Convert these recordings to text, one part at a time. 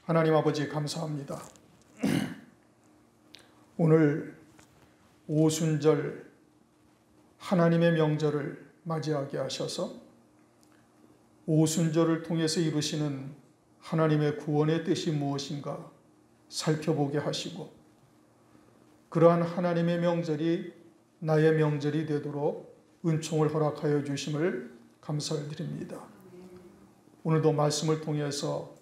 하나님 아버지 감사합니다. 오늘 오순절 하나님의 명절을 맞이하게 하셔서 오순절을 통해서 이루시는 하나님의 구원의 뜻이 무엇인가 살펴보게 하시고, 그러한 하나님의 명절이 나의 명절이 되도록 은총을 허락하여 주심을 감사를 드립니다. 오늘도 말씀을 통해서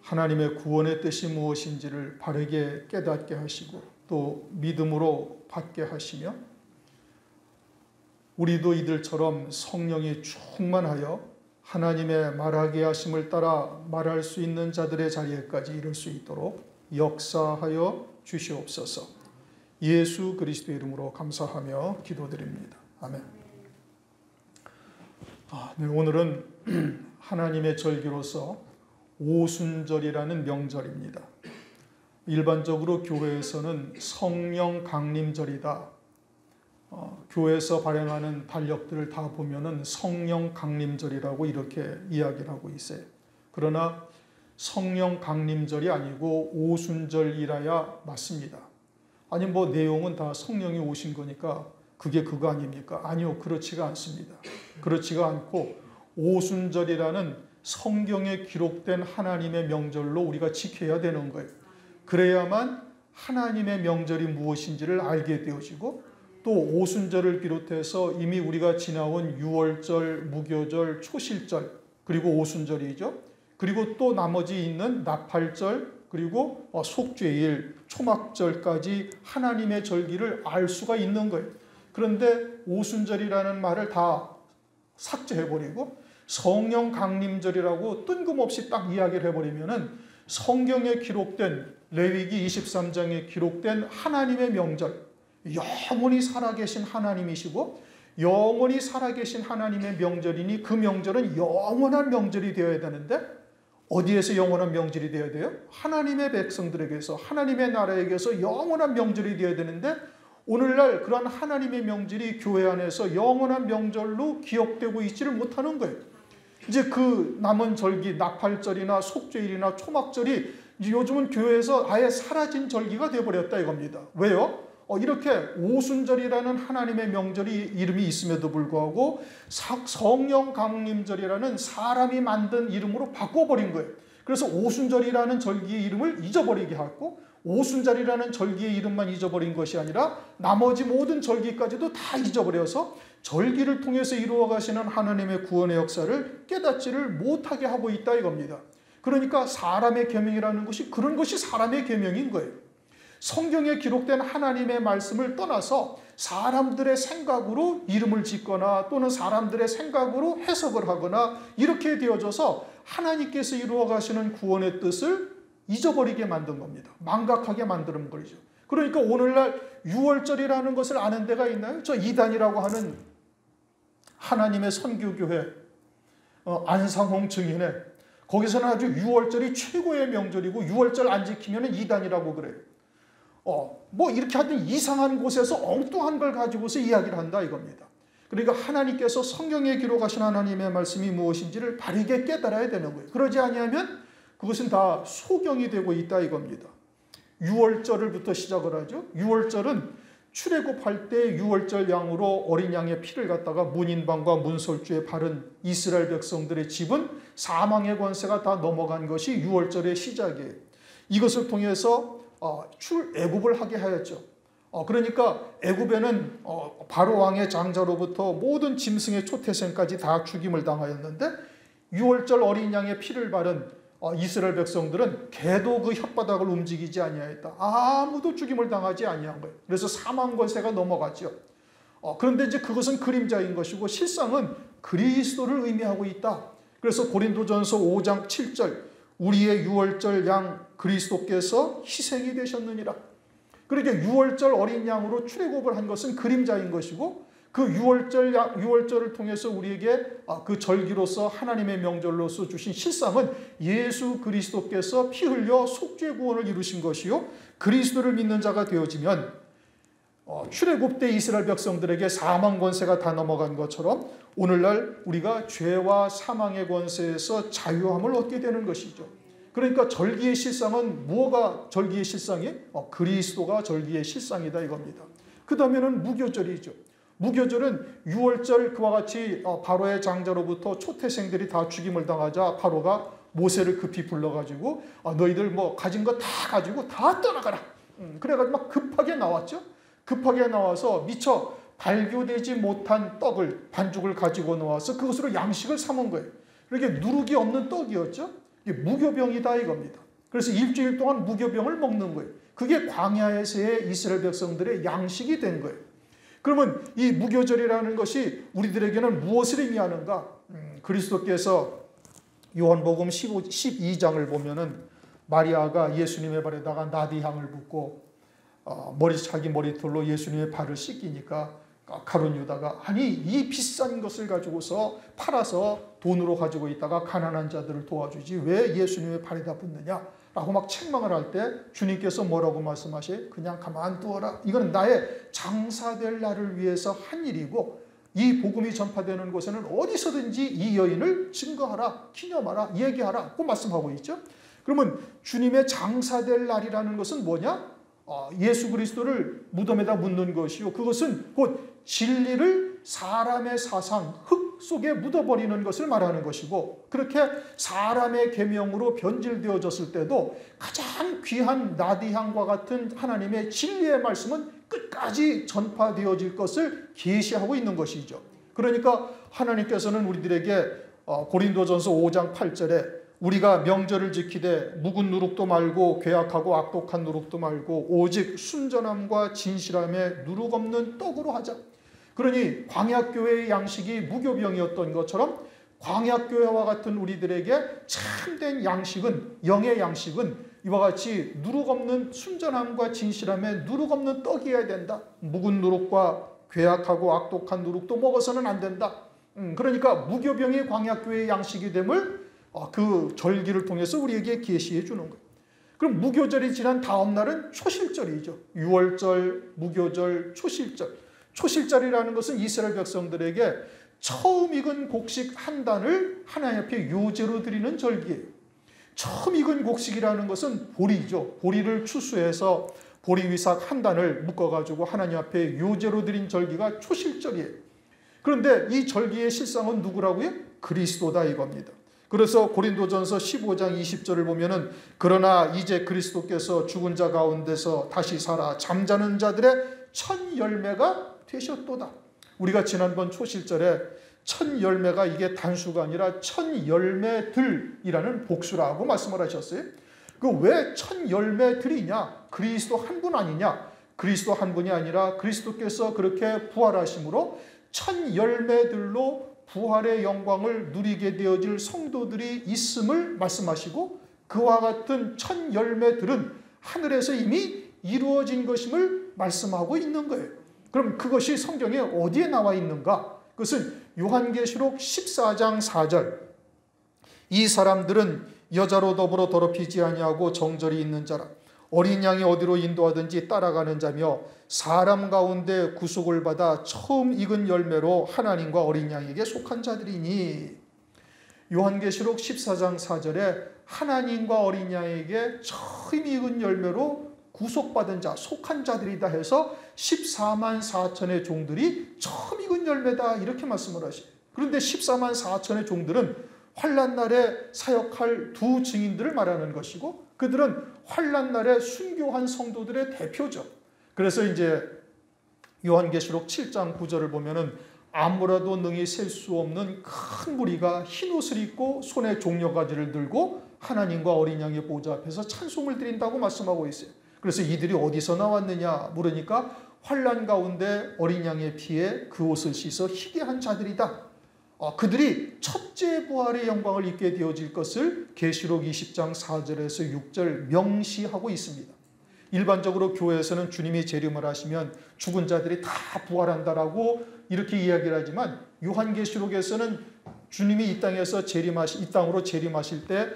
하나님의 구원의 뜻이 무엇인지를 바르게 깨닫게 하시고 또 믿음으로 받게 하시며, 우리도 이들처럼 성령이 충만하여 하나님의 말하게 하심을 따라 말할 수 있는 자들의 자리에까지 이를 수 있도록 역사하여 주시옵소서. 예수 그리스도의 이름으로 감사하며 기도드립니다. 아멘. 네, 오늘은 하나님의 절기로서 오순절이라는 명절입니다. 일반적으로 교회에서는 성령 강림절이다. 교회에서 발행하는 달력들을 다 보면은 성령 강림절이라고 이렇게 이야기를 하고 있어요. 그러나 성령 강림절이 아니고 오순절이라야 맞습니다. 아니 뭐 내용은 다 성령이 오신 거니까 그게 그거 아닙니까? 아니요, 그렇지가 않습니다. 그렇지가 않고 오순절이라는 성경에 기록된 하나님의 명절로 우리가 지켜야 되는 거예요. 그래야만 하나님의 명절이 무엇인지를 알게 되어지고, 또 오순절을 비롯해서 이미 우리가 지나온 유월절, 무교절, 초실절, 그리고 오순절이죠. 그리고 또 나머지 있는 나팔절, 그리고 속죄일, 초막절까지 하나님의 절기를 알 수가 있는 거예요. 그런데 오순절이라는 말을 다 삭제해버리고 성령 강림절이라고 뜬금없이 딱 이야기를 해버리면은 성경에 기록된 레위기 23장에 기록된 하나님의 명절, 영원히 살아계신 하나님이시고 영원히 살아계신 하나님의 명절이니 그 명절은 영원한 명절이 되어야 되는데, 어디에서 영원한 명절이 되어야 돼요? 하나님의 백성들에게서, 하나님의 나라에게서 영원한 명절이 되어야 되는데, 오늘날 그러한 하나님의 명절이 교회 안에서 영원한 명절로 기억되고 있지를 못하는 거예요. 이제 그 남은 절기, 나팔절이나 속죄일이나 초막절이 요즘은 교회에서 아예 사라진 절기가 되어버렸다 이겁니다. 왜요? 이렇게 오순절이라는 하나님의 명절이 이름이 있음에도 불구하고 성령 강림절이라는 사람이 만든 이름으로 바꿔버린 거예요. 그래서 오순절이라는 절기의 이름을 잊어버리게 하고, 오순절이라는 절기의 이름만 잊어버린 것이 아니라 나머지 모든 절기까지도 다 잊어버려서 절기를 통해서 이루어 가시는 하나님의 구원의 역사를 깨닫지를 못하게 하고 있다 이겁니다. 그러니까 사람의 계명이라는 것이 그런 것이 사람의 계명인 거예요. 성경에 기록된 하나님의 말씀을 떠나서 사람들의 생각으로 이름을 짓거나 또는 사람들의 생각으로 해석을 하거나 이렇게 되어져서 하나님께서 이루어 가시는 구원의 뜻을 잊어버리게 만든 겁니다. 망각하게 만드는 거죠. 그러니까 오늘날 유월절이라는 것을 아는 데가 있나요? 저 이단이라고 하는 하나님의 선교교회 안상홍 증인회, 거기서는 아주 유월절이 최고의 명절이고 유월절 안 지키면 이단이라고 그래요. 뭐 이렇게 하여튼 이상한 곳에서 엉뚱한 걸 가지고서 이야기를 한다 이겁니다. 그러니까 하나님께서 성경에 기록하신 하나님의 말씀이 무엇인지를 바르게 깨달아야 되는 거예요. 그러지 아니하면 그것은 다 소경이 되고 있다 이겁니다. 유월절을부터 시작을 하죠. 유월절은 출애굽할 때 유월절 양으로 어린 양의 피를 갖다가 문인방과 문설주에 바른 이스라엘 백성들의 집은 사망의 권세가 다 넘어간 것이 유월절의 시작이에요. 이것을 통해서 출애굽을 하게 하였죠. 그러니까 애굽에는 바로 왕의 장자로부터 모든 짐승의 초태생까지 다 죽임을 당하였는데, 유월절 어린 양의 피를 바른 이스라엘 백성들은 개도 그 혓바닥을 움직이지 아니하였다. 아무도 죽임을 당하지 아니한 거예요. 그래서 사망 권세가 넘어갔죠. 그런데 이제 그것은 그림자인 것이고 실상은 그리스도를 의미하고 있다. 그래서 고린도전서 5장 7절, 우리의 유월절 양 그리스도께서 희생이 되셨느니라. 그러니까 유월절 어린 양으로 출애굽을 한 것은 그림자인 것이고, 그 유월절을 통해서 우리에게 그 절기로서 하나님의 명절로서 주신 실상은 예수 그리스도께서 피 흘려 속죄 구원을 이루신 것이요, 그리스도를 믿는 자가 되어지면 출애굽 때 이스라엘 백성들에게 사망 권세가 다 넘어간 것처럼 오늘날 우리가 죄와 사망의 권세에서 자유함을 얻게 되는 것이죠. 그러니까 절기의 실상은 뭐가 절기의 실상이? 그리스도가 절기의 실상이다 이겁니다. 그 다음에는 무교절이죠. 무교절은 6월절 그와 같이 바로의 장자로부터 초태생들이 다 죽임을 당하자 바로가 모세를 급히 불러가지고 너희들 뭐 가진 거 다 가지고 다 떠나가라. 그래가지고 막 급하게 나왔죠. 급하게 나와서 미처 발교되지 못한 떡을 반죽을 가지고 나와서 그것으로 양식을 삼은 거예요. 이렇게 누룩이 없는 떡이었죠. 이게 무교병이다 이겁니다. 그래서 일주일 동안 무교병을 먹는 거예요. 그게 광야에서의 이스라엘 백성들의 양식이 된 거예요. 그러면 이 무교절이라는 것이 우리들에게는 무엇을 의미하는가? 그리스도께서 요한복음 12장을 보면은 마리아가 예수님의 발에다가 나디향을 붓고 자기 머리털로 예수님의 발을 씻기니까 가룟 유다가 아니 이 비싼 것을 가지고서 팔아서 돈으로 가지고 있다가 가난한 자들을 도와주지 왜 예수님의 발에다 붓느냐 라고 막 책망을 할 때 주님께서 뭐라고 말씀하셔요? 그냥 가만두어라. 이건 나의 장사될 날을 위해서 한 일이고 이 복음이 전파되는 곳에는 어디서든지 이 여인을 증거하라, 기념하라, 얘기하라 고 말씀하고 있죠. 그러면 주님의 장사될 날이라는 것은 뭐냐? 예수 그리스도를 무덤에다 묻는 것이요. 그것은 곧 진리를 사람의 사상, 흙 속에 묻어버리는 것을 말하는 것이고 그렇게 사람의 계명으로 변질되어졌을 때도 가장 귀한 나디향과 같은 하나님의 진리의 말씀은 끝까지 전파되어질 것을 계시하고 있는 것이죠. 그러니까 하나님께서는 우리들에게 고린도전서 5장 8절에 우리가 명절을 지키되 묵은 누룩도 말고 괴악하고 악독한 누룩도 말고 오직 순전함과 진실함에 누룩 없는 떡으로 하자. 그러니 광야교회의 양식이 무교병이었던 것처럼 광야교회와 같은 우리들에게 참된 양식은 영의 양식은 이와 같이 누룩 없는 순전함과 진실함에 누룩 없는 떡이어야 된다. 묵은 누룩과 괴악하고 악독한 누룩도 먹어서는 안 된다. 그러니까 무교병이 광야교회의 양식이 됨을 그 절기를 통해서 우리에게 계시해 주는 거예요. 그럼 무교절이 지난 다음 날은 초실절이죠. 6월절, 무교절, 초실절. 초실절이라는 것은 이스라엘 백성들에게 처음 익은 곡식 한 단을 하나님 앞에 요제로 드리는 절기예요. 처음 익은 곡식이라는 것은 보리죠. 보리를 추수해서 보리위삭 한 단을 묶어가지고 하나님 앞에 요제로 드린 절기가 초실절이에요. 그런데 이 절기의 실상은 누구라고요? 그리스도다 이겁니다. 그래서 고린도전서 15장 20절을 보면은 그러나 이제 그리스도께서 죽은 자 가운데서 다시 살아 잠자는 자들의 첫 열매가 되셨도다. 우리가 지난번 초실절에 첫 열매가 이게 단수가 아니라 첫 열매들이라는 복수라고 말씀을 하셨어요. 그 왜 첫 열매들이냐? 그리스도 한 분 아니냐? 그리스도 한 분이 아니라 그리스도께서 그렇게 부활하심으로 첫 열매들로 부활의 영광을 누리게 되어질 성도들이 있음을 말씀하시고 그와 같은 첫 열매들은 하늘에서 이미 이루어진 것임을 말씀하고 있는 거예요. 그럼 그것이 성경에 어디에 나와 있는가? 그것은 요한계시록 14장 4절. 이 사람들은 여자로 더불어 더럽히지 아니하고 정절이 있는 자라. 어린 양이 어디로 인도하든지 따라가는 자며 사람 가운데 구속을 받아 처음 익은 열매로 하나님과 어린 양에게 속한 자들이니. 요한계시록 14장 4절에 하나님과 어린 양에게 처음 익은 열매로 구속받은 자, 속한 자들이다 해서 14만 4천의 종들이 처음 익은 열매다 이렇게 말씀을 하시죠. 그런데 14만 4천의 종들은 환난날에 사역할 두 증인들을 말하는 것이고 그들은 환난날에 순교한 성도들의 대표죠. 그래서 이제 요한계시록 7장 9절을 보면은 아무라도 능히 셀 수 없는 큰 무리가 흰 옷을 입고 손에 종려가지를 들고 하나님과 어린 양의 보좌 앞에서 찬송을 드린다고 말씀하고 있어요. 그래서 이들이 어디서 나왔느냐 물으니까 환난 가운데 어린 양의 피에 그 옷을 씻어 희게 한 자들이다. 그들이 첫째 부활의 영광을 입게 되어질 것을 계시록 20장 4절에서 6절 명시하고 있습니다. 일반적으로 교회에서는 주님이 재림을 하시면 죽은 자들이 다 부활한다라고 이렇게 이야기를 하지만 요한계시록에서는 주님이 이 땅으로 재림하실 때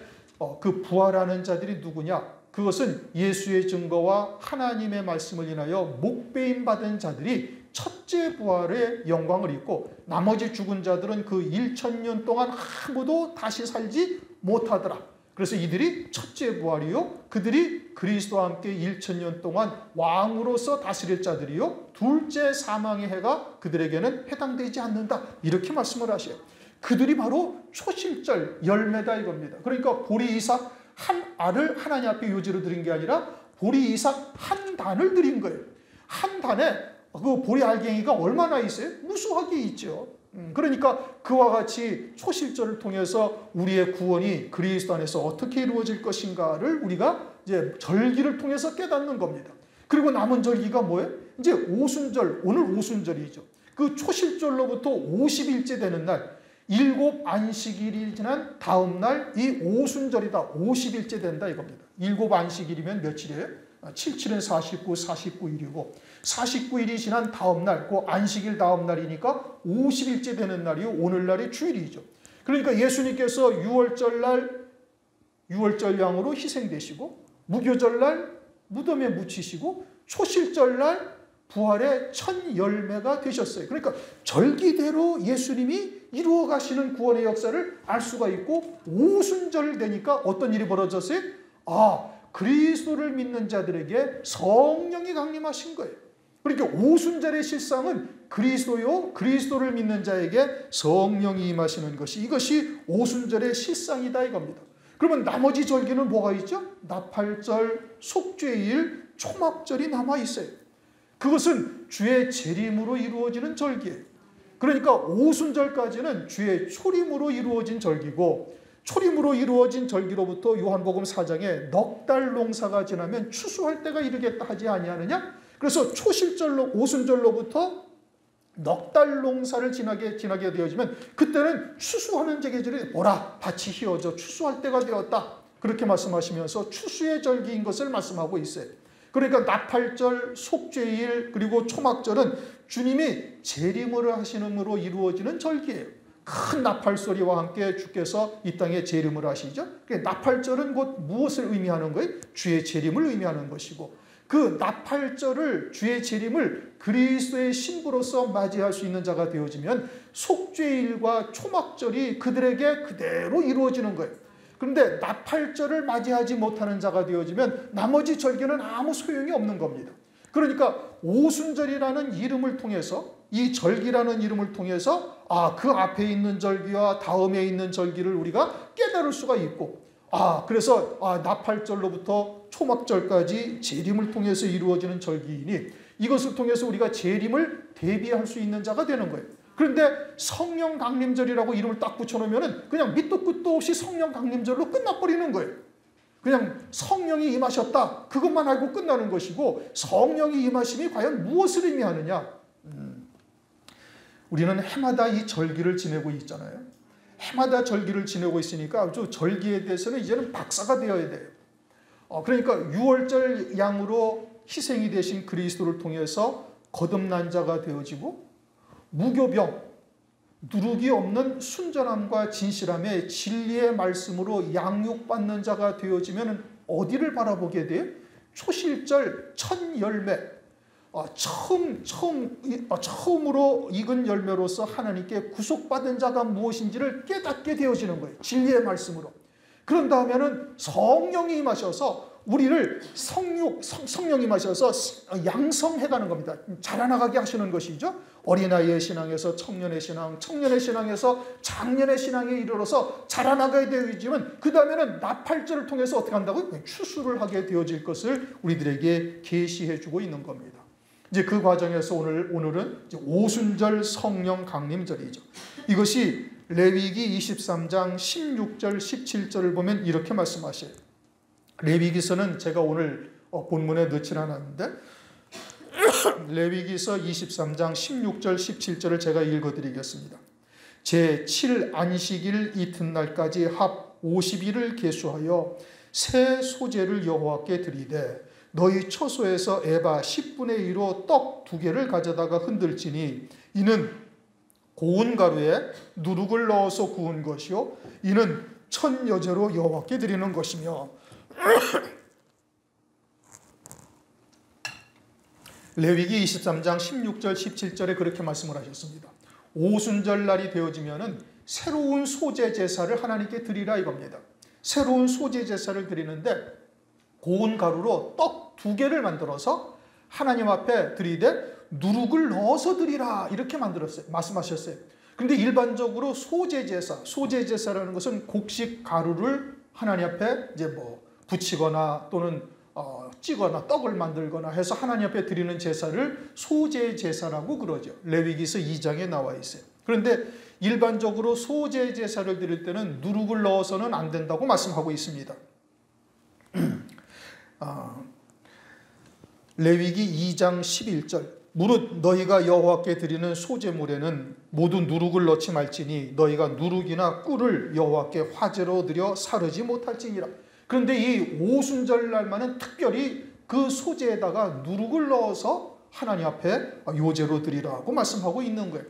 그 부활하는 자들이 누구냐? 그것은 예수의 증거와 하나님의 말씀을 인하여 목배임 받은 자들이 첫째 부활의 영광을 입고 나머지 죽은 자들은 그 1000년 동안 아무도 다시 살지 못하더라. 그래서 이들이 첫째 부활이요, 그들이 그리스도와 함께 1000년 동안 왕으로서 다스릴 자들이요, 둘째 사망의 해가 그들에게는 해당되지 않는다, 이렇게 말씀을 하셔요. 그들이 바로 초실절 열매다 이겁니다. 그러니까 보리 이삭 한 알을 하나님 앞에 요제로 드린 게 아니라 보리 이삭 한 단을 드린 거예요. 한 단에 그 보리 알갱이가 얼마나 있어요? 무수하게 있죠. 그러니까 그와 같이 초실절을 통해서 우리의 구원이 그리스도 안에서 어떻게 이루어질 것인가를 우리가 이제 절기를 통해서 깨닫는 겁니다. 그리고 남은 절기가 뭐예요? 이제 오순절, 오늘 오순절이죠. 그 초실절로부터 50일째 되는 날, 7 안식일이 지난 다음 날 이 오순절이다. 50일째 된다 이겁니다. 7 안식일이면 며칠이에요? 77은 49, 49일이고 49일이 지난 다음 날, 그 안식일 다음 날이니까 50일째 되는 날이 오늘날이 주일이죠. 그러니까 예수님께서 6월절 날 6월절 양으로 희생되시고, 무교절 날 무덤에 묻히시고, 초실절 날 부활의 첫 열매가 되셨어요. 그러니까 절기대로 예수님이 이루어 가시는 구원의 역사를 알 수가 있고, 오순절 되니까 어떤 일이 벌어졌어요? 그리스도를 믿는 자들에게 성령이 강림하신 거예요. 그러니까 오순절의 실상은 그리스도요, 그리스도를 믿는 자에게 성령이 임하시는 것이, 이것이 오순절의 실상이다 이겁니다. 그러면 나머지 절기는 뭐가 있죠? 나팔절, 속죄일, 초막절이 남아 있어요. 그것은 주의 재림으로 이루어지는 절기예요. 그러니까 오순절까지는 주의 초림으로 이루어진 절기고, 초림으로 이루어진 절기로부터 요한복음 4장에 넉 달 농사가 지나면 추수할 때가 이르겠다 하지 아니하느냐? 그래서 초실절로 오순절로부터 넉 달 농사를 지나게 되어지면 그때는 추수하는 계절이 보라 밭이 희어져 추수할 때가 되었다, 그렇게 말씀하시면서 추수의 절기인 것을 말씀하고 있어요. 그러니까 나팔절, 속죄일, 그리고 초막절은 주님이 재림을 하시는으로 이루어지는 절기예요. 큰 나팔 소리와 함께 주께서 이 땅에 재림을 하시죠. 나팔절은 곧 무엇을 의미하는 거예요? 주의 재림을 의미하는 것이고, 그 나팔절을, 주의 재림을 그리스도의 신부로서 맞이할 수 있는 자가 되어지면 속죄일과 초막절이 그들에게 그대로 이루어지는 거예요. 그런데 나팔절을 맞이하지 못하는 자가 되어지면 나머지 절기는 아무 소용이 없는 겁니다. 그러니까 오순절이라는 이름을 통해서, 이 절기라는 이름을 통해서 그 앞에 있는 절기와 다음에 있는 절기를 우리가 깨달을 수가 있고, 그래서 나팔절로부터 초막절까지 재림을 통해서 이루어지는 절기이니 이것을 통해서 우리가 재림을 대비할 수 있는 자가 되는 거예요. 그런데 성령 강림절이라고 이름을 딱 붙여놓으면 그냥 밑도 끝도 없이 성령 강림절로 끝나버리는 거예요. 그냥 성령이 임하셨다, 그것만 알고 끝나는 것이고, 성령이 임하심이 과연 무엇을 의미하느냐? 우리는 해마다 이 절기를 지내고 있잖아요. 해마다 절기를 지내고 있으니까 아주 절기에 대해서는 이제는 박사가 되어야 돼요. 그러니까 6월절 양으로 희생이 되신 그리스도를 통해서 거듭난 자가 되어지고, 무교병, 누룩이 없는 순전함과 진실함의 진리의 말씀으로 양육받는 자가 되어지면 어디를 바라보게 돼요? 초실절 첫 열매, 처음으로 익은 열매로서 하나님께 구속받은 자가 무엇인지를 깨닫게 되어지는 거예요. 진리의 말씀으로. 그런 다음에는 성령이 임하셔서 우리를 성령이 임하셔서 양성해가는 겁니다. 자라나가게 하시는 것이죠. 어린아이의 신앙에서 청년의 신앙, 청년의 신앙에서 장년의 신앙에 이르러서 자라나가게 되어지면 그 다음에는 나팔절을 통해서 어떻게 한다고요? 추수를 하게 되어질 것을 우리들에게 계시해주고 있는 겁니다. 이제 그 과정에서 오늘은 이제 오순절 성령 강림절이죠. 이것이 레위기 23장 16절 17절을 보면 이렇게 말씀하셔요. 레위기서는 제가 오늘 본문에 넣지 않았는데 레위기서 23장 16절 17절을 제가 읽어드리겠습니다. 제7 안식일 이튿날까지 합 50일을 계수하여 새 소제를 여호와께 드리되 너희 처소에서 에바 10분의 1로 떡 2개를 가져다가 흔들지니 이는 고운 가루에 누룩을 넣어서 구운 것이요 이는 첫 여제로 여호와께 드리는 것이며 레위기 23장 16절 17절에 그렇게 말씀을 하셨습니다. 오순절 날이 되어지면은 새로운 소제 제사를 하나님께 드리라 이겁니다. 새로운 소재 제사를 드리는데 고운 가루로 떡 2개를 만들어서 하나님 앞에 드리되 누룩을 넣어서 드리라 이렇게 만들었어요. 말씀하셨어요. 그런데 일반적으로 소재 제사라는 것은 곡식 가루를 하나님 앞에 이제 뭐 붙이거나 또는 찌거나 떡을 만들거나 해서 하나님 앞에 드리는 제사를 소재 제사라고 그러죠. 레위기서 2장에 나와 있어요. 그런데 일반적으로 소재 제사를 드릴 때는 누룩을 넣어서는 안 된다고 말씀하고 있습니다. 레위기 2장 11절 무릇 너희가 여호와께 드리는 소제물에는 모두 누룩을 넣지 말지니 너희가 누룩이나 꿀을 여호와께 화제로 드려 사르지 못할지니라. 그런데 이 오순절 날만은 특별히 그 소제에다가 누룩을 넣어서 하나님 앞에 요제로 드리라고 말씀하고 있는 거예요.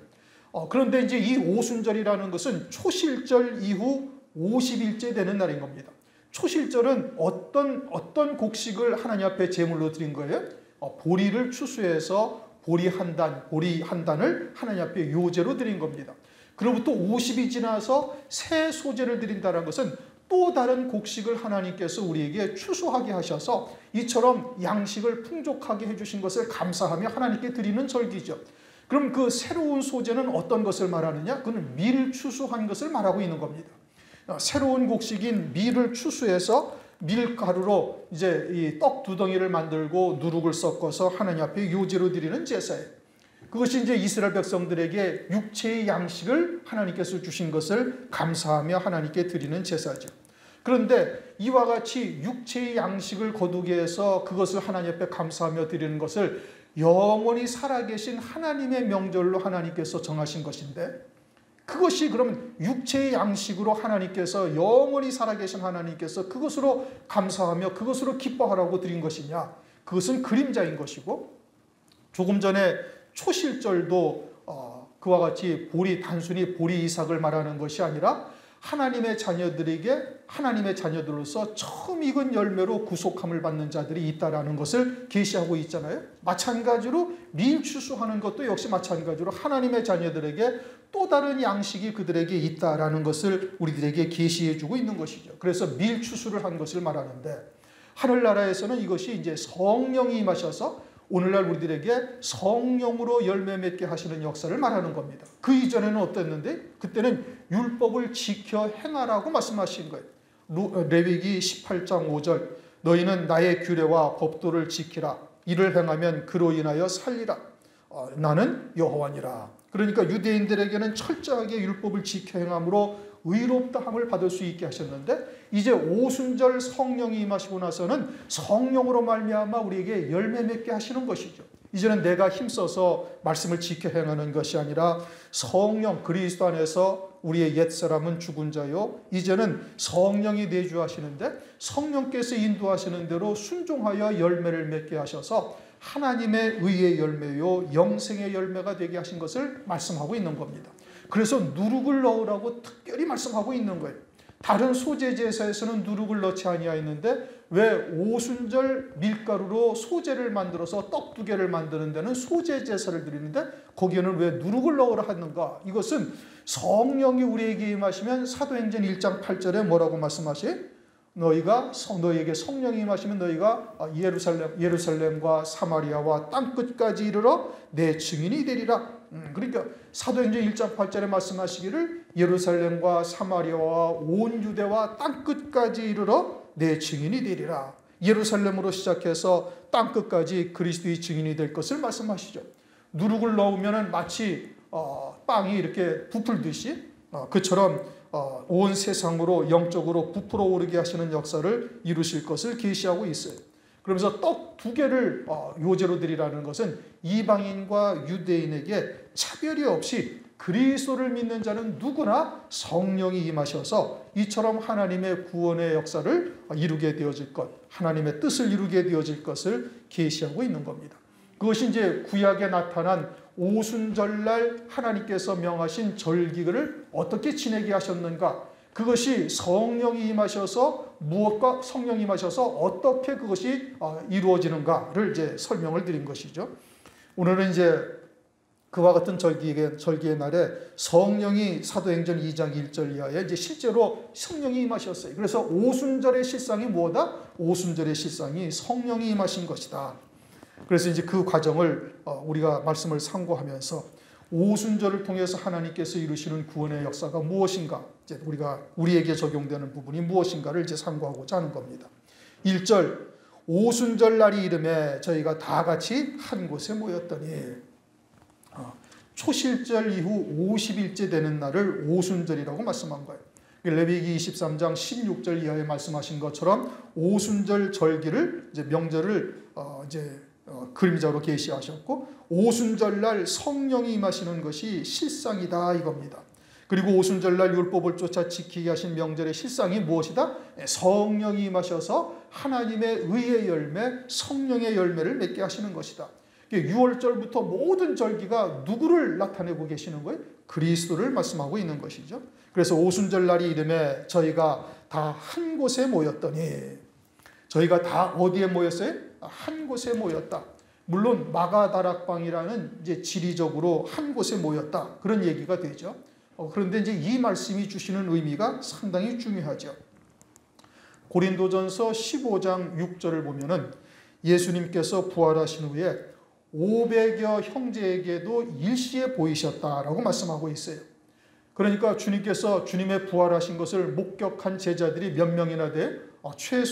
그런데 이제 이 오순절이라는 것은 초실절 이후 50일째 되는 날인 겁니다. 초실절은 어떤 곡식을 하나님 앞에 제물로 드린 거예요? 보리를 추수해서 보리 한 단을 하나님 앞에 요제로 드린 겁니다. 그로부터 50이 지나서 새 소제를 드린다는 것은 또 다른 곡식을 하나님께서 우리에게 추수하게 하셔서 이처럼 양식을 풍족하게 해주신 것을 감사하며 하나님께 드리는 절기죠. 그럼 그 새로운 소제는 어떤 것을 말하느냐? 그는 밀 추수한 것을 말하고 있는 겁니다. 새로운 곡식인 밀을 추수해서 밀가루로 이제 이 떡 2덩이를 만들고 누룩을 섞어서 하나님 앞에 요제로 드리는 제사예요. 그것이 이제 이스라엘 백성들에게 육체의 양식을 하나님께서 주신 것을 감사하며 하나님께 드리는 제사죠. 그런데 이와 같이 육체의 양식을 거두게 해서 그것을 하나님 앞에 감사하며 드리는 것을 영원히 살아계신 하나님의 명절로 하나님께서 정하신 것인데 그것이 그러면 육체의 양식으로 하나님께서 영원히 살아계신 하나님께서 그것으로 감사하며 그것으로 기뻐하라고 드린 것이냐? 그것은 그림자인 것이고 조금 전에 초실절도 그와 같이 단순히 보리 이삭을 말하는 것이 아니라 하나님의 자녀들로서 처음 익은 열매로 구속함을 받는 자들이 있다라는 것을 계시하고 있잖아요. 마찬가지로 밀 추수하는 것도 역시 마찬가지로 하나님의 자녀들에게 또 다른 양식이 그들에게 있다라는 것을 우리들에게 계시해 주고 있는 것이죠. 그래서 밀 추수를 한 것을 말하는데 하늘나라에서는 이것이 이제 성령이 임하셔서 오늘날 우리들에게 성령으로 열매 맺게 하시는 역사를 말하는 겁니다. 그 이전에는 어땠는데? 그때는 율법을 지켜 행하라고 말씀하신 거예요. 레위기 18장 5절 너희는 나의 규례와 법도를 지키라. 이를 행하면 그로 인하여 살리라. 나는 여호와니라. 그러니까 유대인들에게는 철저하게 율법을 지켜 행함으로 의롭다함을 받을 수 있게 하셨는데 이제 오순절 성령이 임하시고 나서는 성령으로 말미암아 우리에게 열매 맺게 하시는 것이죠. 이제는 내가 힘써서 말씀을 지켜 행하는 것이 아니라 성령 그리스도 안에서 우리의 옛사람은 죽은 자요 이제는 성령이 내주하시는데 성령께서 인도하시는 대로 순종하여 열매를 맺게 하셔서 하나님의 의의 열매요 영생의 열매가 되게 하신 것을 말씀하고 있는 겁니다. 그래서 누룩을 넣으라고 특별히 말씀하고 있는 거예요. 다른 소재 제사에서는 누룩을 넣지 아니하였는데 왜 오순절 밀가루로 소재를 만들어서 떡 2개를 만드는 데는 소재 제사를 드리는데 거기에는 왜 누룩을 넣으라 하는가? 이것은 성령이 우리에게 임하시면 사도행전 1장 8절에 뭐라고 말씀하시? 너희에게 성령이 임하시면 너희가 예루살렘과 사마리아와 땅끝까지 이르러 내 증인이 되리라. 그러니까 사도행전 1장 8절에 말씀하시기를 예루살렘과 사마리아와 온 유대와 땅끝까지 이르러 내 증인이 되리라. 예루살렘으로 시작해서 땅끝까지 그리스도의 증인이 될 것을 말씀하시죠. 누룩을 넣으면 마치 빵이 이렇게 부풀듯이 그처럼 온 세상으로 영적으로 부풀어 오르게 하시는 역사를 이루실 것을 계시하고 있어요. 그러면서 떡 2개를 요제로 드리라는 것은 이방인과 유대인에게 차별이 없이 그리스도를 믿는 자는 누구나 성령이 임하셔서 이처럼 하나님의 구원의 역사를 이루게 되어질 것, 하나님의 뜻을 이루게 되어질 것을 계시하고 있는 겁니다. 그것이 이제 구약에 나타난 오순절날 하나님께서 명하신 절기를 어떻게 지내게 하셨는가? 그것이 성령이 임하셔서 무엇과 성령이 임하셔서 어떻게 그것이 이루어지는가를 이제 설명을 드린 것이죠. 오늘은 이제 그와 같은 절기의 날에 성령이 사도행전 2장 1절 이하에 이제 실제로 성령이 임하셨어요. 그래서 오순절의 실상이 뭐다? 오순절의 실상이 성령이 임하신 것이다. 그래서 이제 그 과정을 우리가 말씀을 상고하면서 오순절을 통해서 하나님께서 이루시는 구원의 역사가 무엇인가, 이제 우리에게 적용되는 부분이 무엇인가를 이제 상고하고자 하는 겁니다. 1절, 오순절 날이 이름에 저희가 다 같이 한 곳에 모였더니, 초실절 이후 50일째 되는 날을 오순절이라고 말씀한 거예요. 레위기 23장 16절 이하에 말씀하신 것처럼 오순절 절기를 이제 명절을 그림자로 계시하셨고, 오순절 날 성령이 임하시는 것이 실상이다 이겁니다. 그리고 오순절 날 율법을 쫓아 지키게 하신 명절의 실상이 무엇이다? 성령이 임하셔서 하나님의 의의 열매, 성령의 열매를 맺게 하시는 것이다. 6월절부터 모든 절기가 누구를 나타내고 계시는 거예요? 그리스도를 말씀하고 있는 것이죠. 그래서 오순절 날이 이름에 저희가 다 한 곳에 모였더니, 저희가 다 어디에 모였어요? 한 곳에 모였다. 물론 마가다락방이라는 이제 지리적으로 한 곳에 모였다, 그런 얘기가 되죠. 그런데 이제 이 말씀이 주시는 의미가 상당히 중요하죠. 고린도전서 15장 6절을 보면은 예수님께서 부활하신 후에 500여 형제에게도 일시에 보이셨다라고 말씀하고 있어요. 그러니까 주님께서 주님의 부활하신 것을 목격한 제자들이 몇 명이나 돼?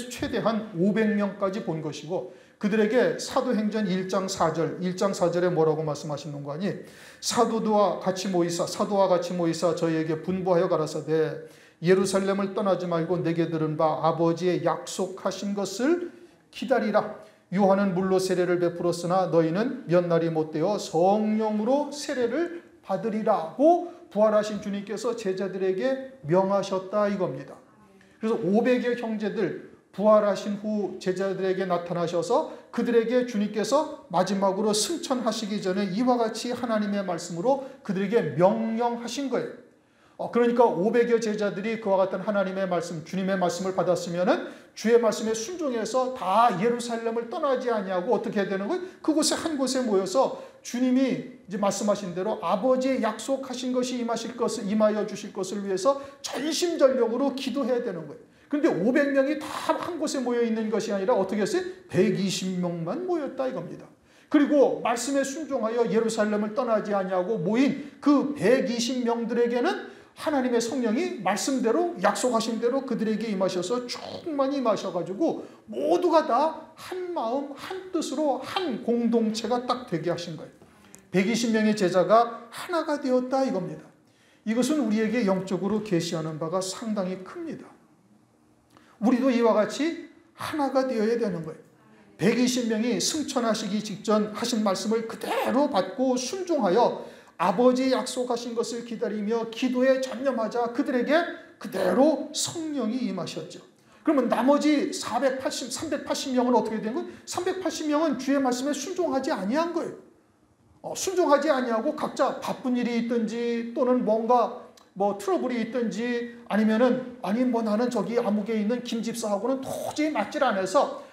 최대한 500명까지 본 것이고, 그들에게 사도행전 1장 4절에 뭐라고 말씀하시는 거 아니? 사도와 같이 모이사 저희에게 분부하여 가라사대 예루살렘을 떠나지 말고 내게 들은 바 아버지의 약속하신 것을 기다리라. 요한은 물로 세례를 베풀었으나 너희는 몇 날이 못되어 성령으로 세례를 받으리라고 부활하신 주님께서 제자들에게 명하셨다 이겁니다. 그래서 500여 형제들 부활하신 후 제자들에게 나타나셔서 그들에게 주님께서 마지막으로 승천하시기 전에 이와 같이 하나님의 말씀으로 그들에게 명령하신 거예요. 그러니까 500여 제자들이 그와 같은 하나님의 말씀, 주님의 말씀을 받았으면은 주의 말씀에 순종해서 다 예루살렘을 떠나지 아니하고 어떻게 해야 되는 거예요? 그곳에 한 곳에 모여서 주님이 이제 말씀하신 대로 아버지의 약속하신 것이 임하여 주실 것을 위해서 전심전력으로 기도해야 되는 거예요. 그런데 500명이 다 한 곳에 모여 있는 것이 아니라 어떻게 했어요? 120명만 모였다 이겁니다. 그리고 말씀에 순종하여 예루살렘을 떠나지 아니하고 모인 그 120명들에게는 하나님의 성령이 말씀대로 약속하신 대로 그들에게 임하셔서 충만히 임하셔가지고 모두가 다 한 마음 한 뜻으로 한 공동체가 딱 되게 하신 거예요. 120명의 제자가 하나가 되었다 이겁니다. 이것은 우리에게 영적으로 계시하는 바가 상당히 큽니다. 우리도 이와 같이 하나가 되어야 되는 거예요. 120명이 승천하시기 직전 하신 말씀을 그대로 받고 순종하여 아버지의 약속하신 것을 기다리며 기도에 전념하자 그들에게 그대로 성령이 임하셨죠. 그러면 나머지 380명은 어떻게 된 거예요? 380명은 주의 말씀에 순종하지 아니한 거예요. 순종하지 아니하고 각자 바쁜 일이 있든지 또는 뭔가 트러블이 있든지 아니면은 나는 저기 아무개 있는 김 집사하고는 도저히 맞질 않아서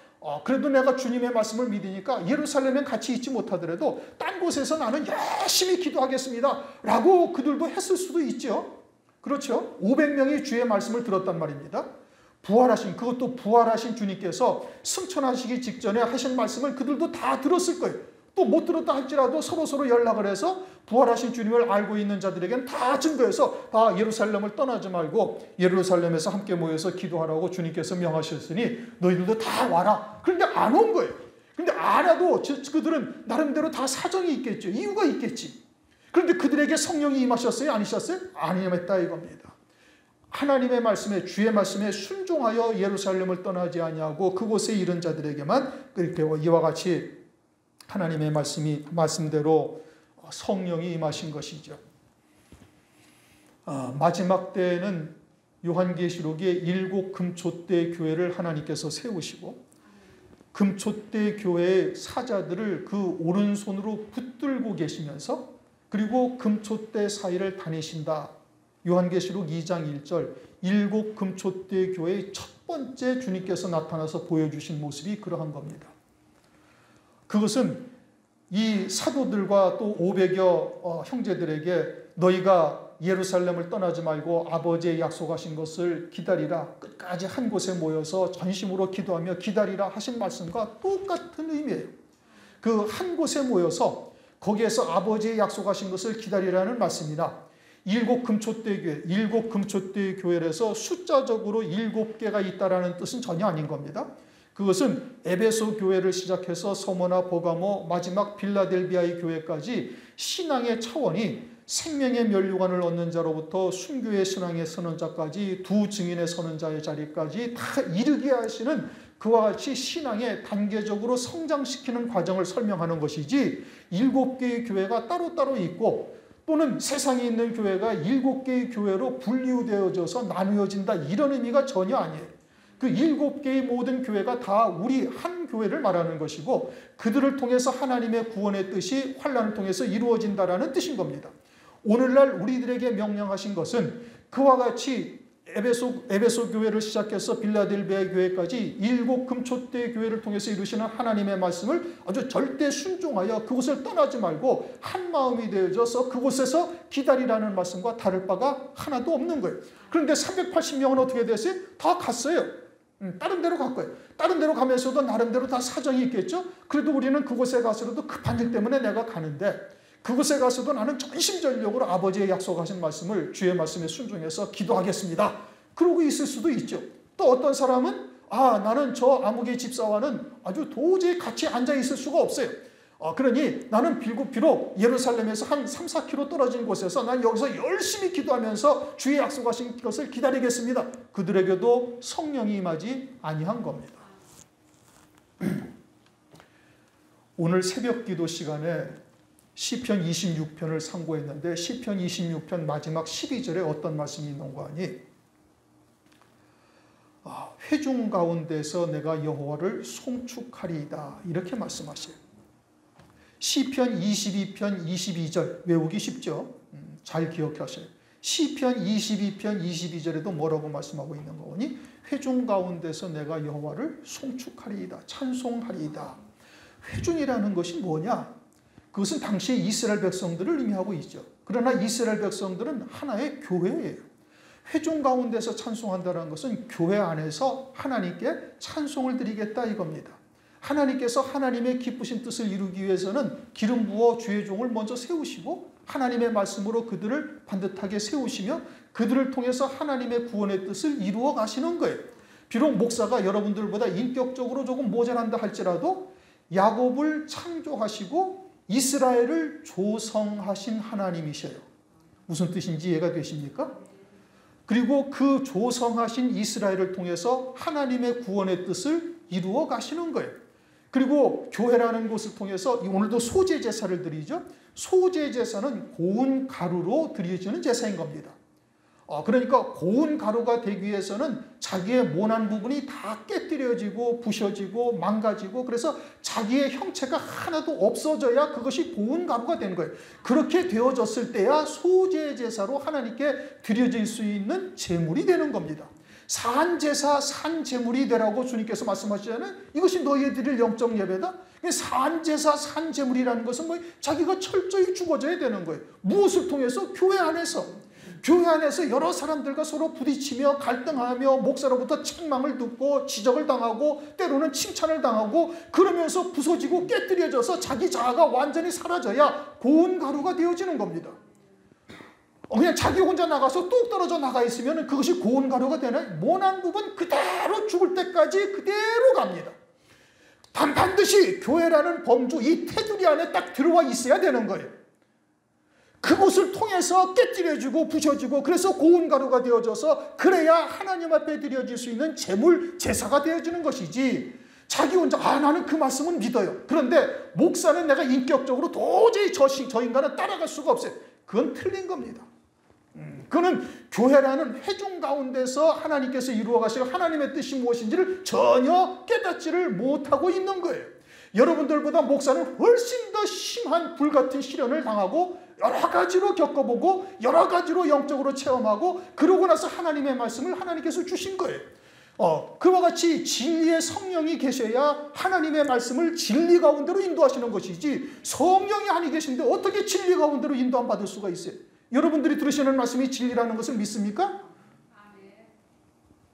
그래도 내가 주님의 말씀을 믿으니까 예루살렘에 같이 있지 못하더라도 딴 곳에서 나는 열심히 기도하겠습니다 라고 그들도 했을 수도 있죠. 그렇죠. 500명이 주의 말씀을 들었단 말입니다. 그것도 부활하신 주님께서 승천하시기 직전에 하신 말씀을 그들도 다 들었을 거예요. 또 못 들었다 할지라도 서로 연락을 해서 부활하신 주님을 알고 있는 자들에게는 다 증거해서 다 예루살렘을 떠나지 말고 예루살렘에서 함께 모여서 기도하라고 주님께서 명하셨으니 너희들도 다 와라. 그런데 안 온 거예요. 그런데 안 와도 그들은 나름대로 다 사정이 있겠죠. 이유가 있겠지. 그런데 그들에게 성령이 임하셨어요? 아니셨어요? 아니었다 이겁니다. 하나님의 말씀에 주의 말씀에 순종하여 예루살렘을 떠나지 아니하고 그곳에 이른 자들에게만 그렇게 이와 같이 하나님의 말씀대로 성령이 임하신 것이죠. 마지막 때에는 요한계시록의 7 금촛대 교회를 하나님께서 세우시고 금촛대 교회의 사자들을 그 오른손으로 붙들고 계시면서 그리고 금촛대 사이를 다니신다. 요한계시록 2장 1절 7 금촛대 교회의 첫 번째 주님께서 나타나서 보여주신 모습이 그러한 겁니다. 그것은 이 사도들과 또 500여 형제들에게 너희가 예루살렘을 떠나지 말고 아버지의 약속하신 것을 기다리라. 끝까지 한 곳에 모여서 전심으로 기도하며 기다리라 하신 말씀과 똑같은 의미예요. 그 한 곳에 모여서 거기에서 아버지의 약속하신 것을 기다리라는 말씀이나 일곱 금초대 교회에서 숫자적으로 7개가 있다라는 뜻은 전혀 아닌 겁니다. 그것은 에베소 교회를 시작해서 서머나 버가모 마지막 빌라델비아의 교회까지 신앙의 차원이 생명의 면류관을 얻는 자로부터 순교의 신앙의 선언자까지 두 증인의 선언자의 자리까지 다 이르게 하시는 그와 같이 신앙에 단계적으로 성장시키는 과정을 설명하는 것이지 7개의 교회가 따로따로 있고 또는 세상에 있는 교회가 7개의 교회로 분류되어져서 나누어진다 이런 의미가 전혀 아니에요. 그 7개의 모든 교회가 다 우리 한 교회를 말하는 것이고 그들을 통해서 하나님의 구원의 뜻이 환난을 통해서 이루어진다라는 뜻인 겁니다. 오늘날 우리들에게 명령하신 것은 그와 같이 에베소 교회를 시작해서 빌라델비아 교회까지 7 금초대 교회를 통해서 이루시는 하나님의 말씀을 아주 절대 순종하여 그곳을 떠나지 말고 한 마음이 되어져서 그곳에서 기다리라는 말씀과 다를 바가 하나도 없는 거예요. 그런데 380명은 어떻게 됐어요? 다 갔어요. 다른 데로 갈 거예요. 다른 데로 가면서도 나름대로 다 사정이 있겠죠. 그래도 우리는 그곳에 가서라도 급한 일 때문에 내가 가는데 그곳에 가서도 나는 전심전력으로 아버지의 약속하신 말씀을 주의 말씀에 순종해서 기도하겠습니다. 그러고 있을 수도 있죠. 또 어떤 사람은 나는 저 아무개 집사와는 아주 도저히 같이 앉아 있을 수가 없어요. 그러니 나는 비록 예루살렘에서 한 3-4km 떨어진 곳에서 난 여기서 열심히 기도하면서 주의 약속하신 것을 기다리겠습니다. 그들에게도 성령이 임하지 아니한 겁니다. 오늘 새벽 기도 시간에 시편 26편을 상고했는데 시편 26편 마지막 12절에 어떤 말씀이 있는가 하니 회중 가운데서 내가 여호와를 송축하리이다 이렇게 말씀하셔요. 시편 22편 22절 외우기 쉽죠? 잘 기억하셔요. 시편 22편 22절에도 뭐라고 말씀하고 있는 거니? 회중 가운데서 내가 여호와를 송축하리이다 찬송하리이다. 회중이라는 것이 뭐냐? 그것은 당시의 이스라엘 백성들을 의미하고 있죠. 그러나 이스라엘 백성들은 하나의 교회예요. 회중 가운데서 찬송한다는 것은 교회 안에서 하나님께 찬송을 드리겠다 이겁니다. 하나님께서 하나님의 기쁘신 뜻을 이루기 위해서는 기름 부어 주의 종을 먼저 세우시고 하나님의 말씀으로 그들을 반듯하게 세우시며 그들을 통해서 하나님의 구원의 뜻을 이루어 가시는 거예요. 비록 목사가 여러분들보다 인격적으로 조금 모자란다 할지라도 야곱을 창조하시고 이스라엘을 조성하신 하나님이셔요. 무슨 뜻인지 이해가 되십니까? 그리고 그 조성하신 이스라엘을 통해서 하나님의 구원의 뜻을 이루어 가시는 거예요. 그리고 교회라는 곳을 통해서 오늘도 소제 제사를 드리죠. 소제 제사는 고운 가루로 드려지는 제사인 겁니다. 그러니까 고운 가루가 되기 위해서는 자기의 모난 부분이 다 깨뜨려지고 부셔지고 망가지고 그래서 자기의 형체가 하나도 없어져야 그것이 고운 가루가 되는 거예요. 그렇게 되어졌을 때야 소제 제사로 하나님께 드려질 수 있는 제물이 되는 겁니다. 산제사 산제물이 되라고 주님께서 말씀하시잖아요. 이것이 너희에 드릴 영적 예배다. 산제사 산제물이라는 것은 자기가 철저히 죽어져야 되는 거예요. 무엇을 통해서? 교회 안에서. 교회 안에서 여러 사람들과 서로 부딪히며 갈등하며 목사로부터 책망을 듣고 지적을 당하고 때로는 칭찬을 당하고 그러면서 부서지고 깨뜨려져서 자기 자아가 완전히 사라져야 고운 가루가 되어지는 겁니다. 그냥 자기 혼자 나가서 뚝 떨어져 나가 있으면 그것이 고운 가루가 되나요? 모난 부분 그대로 죽을 때까지 그대로 갑니다. 반드시 교회라는 범주 이 테두리 안에 딱 들어와 있어야 되는 거예요. 그곳을 통해서 깨뜨려지고 부셔지고 그래서 고운 가루가 되어져서 그래야 하나님 앞에 드려질 수 있는 제물 제사가 되어지는 것이지 자기 혼자 나는 그 말씀은 믿어요. 그런데 목사는 내가 인격적으로 도저히 저 인간은 따라갈 수가 없어요. 그건 틀린 겁니다. 그는 교회라는 회중 가운데서 하나님께서 이루어 가실 하나님의 뜻이 무엇인지를 전혀 깨닫지를 못하고 있는 거예요. 여러분들보다 목사는 훨씬 더 심한 불같은 시련을 당하고 여러 가지로 겪어보고 여러 가지로 영적으로 체험하고 그러고 나서 하나님의 말씀을 하나님께서 주신 거예요. 그와 같이 진리의 성령이 계셔야 하나님의 말씀을 진리 가운데로 인도하시는 것이지, 성령이 아니 계신데 어떻게 진리 가운데로 인도함 받을 수가 있어요? 여러분들이 들으시는 말씀이 진리라는 것을 믿습니까?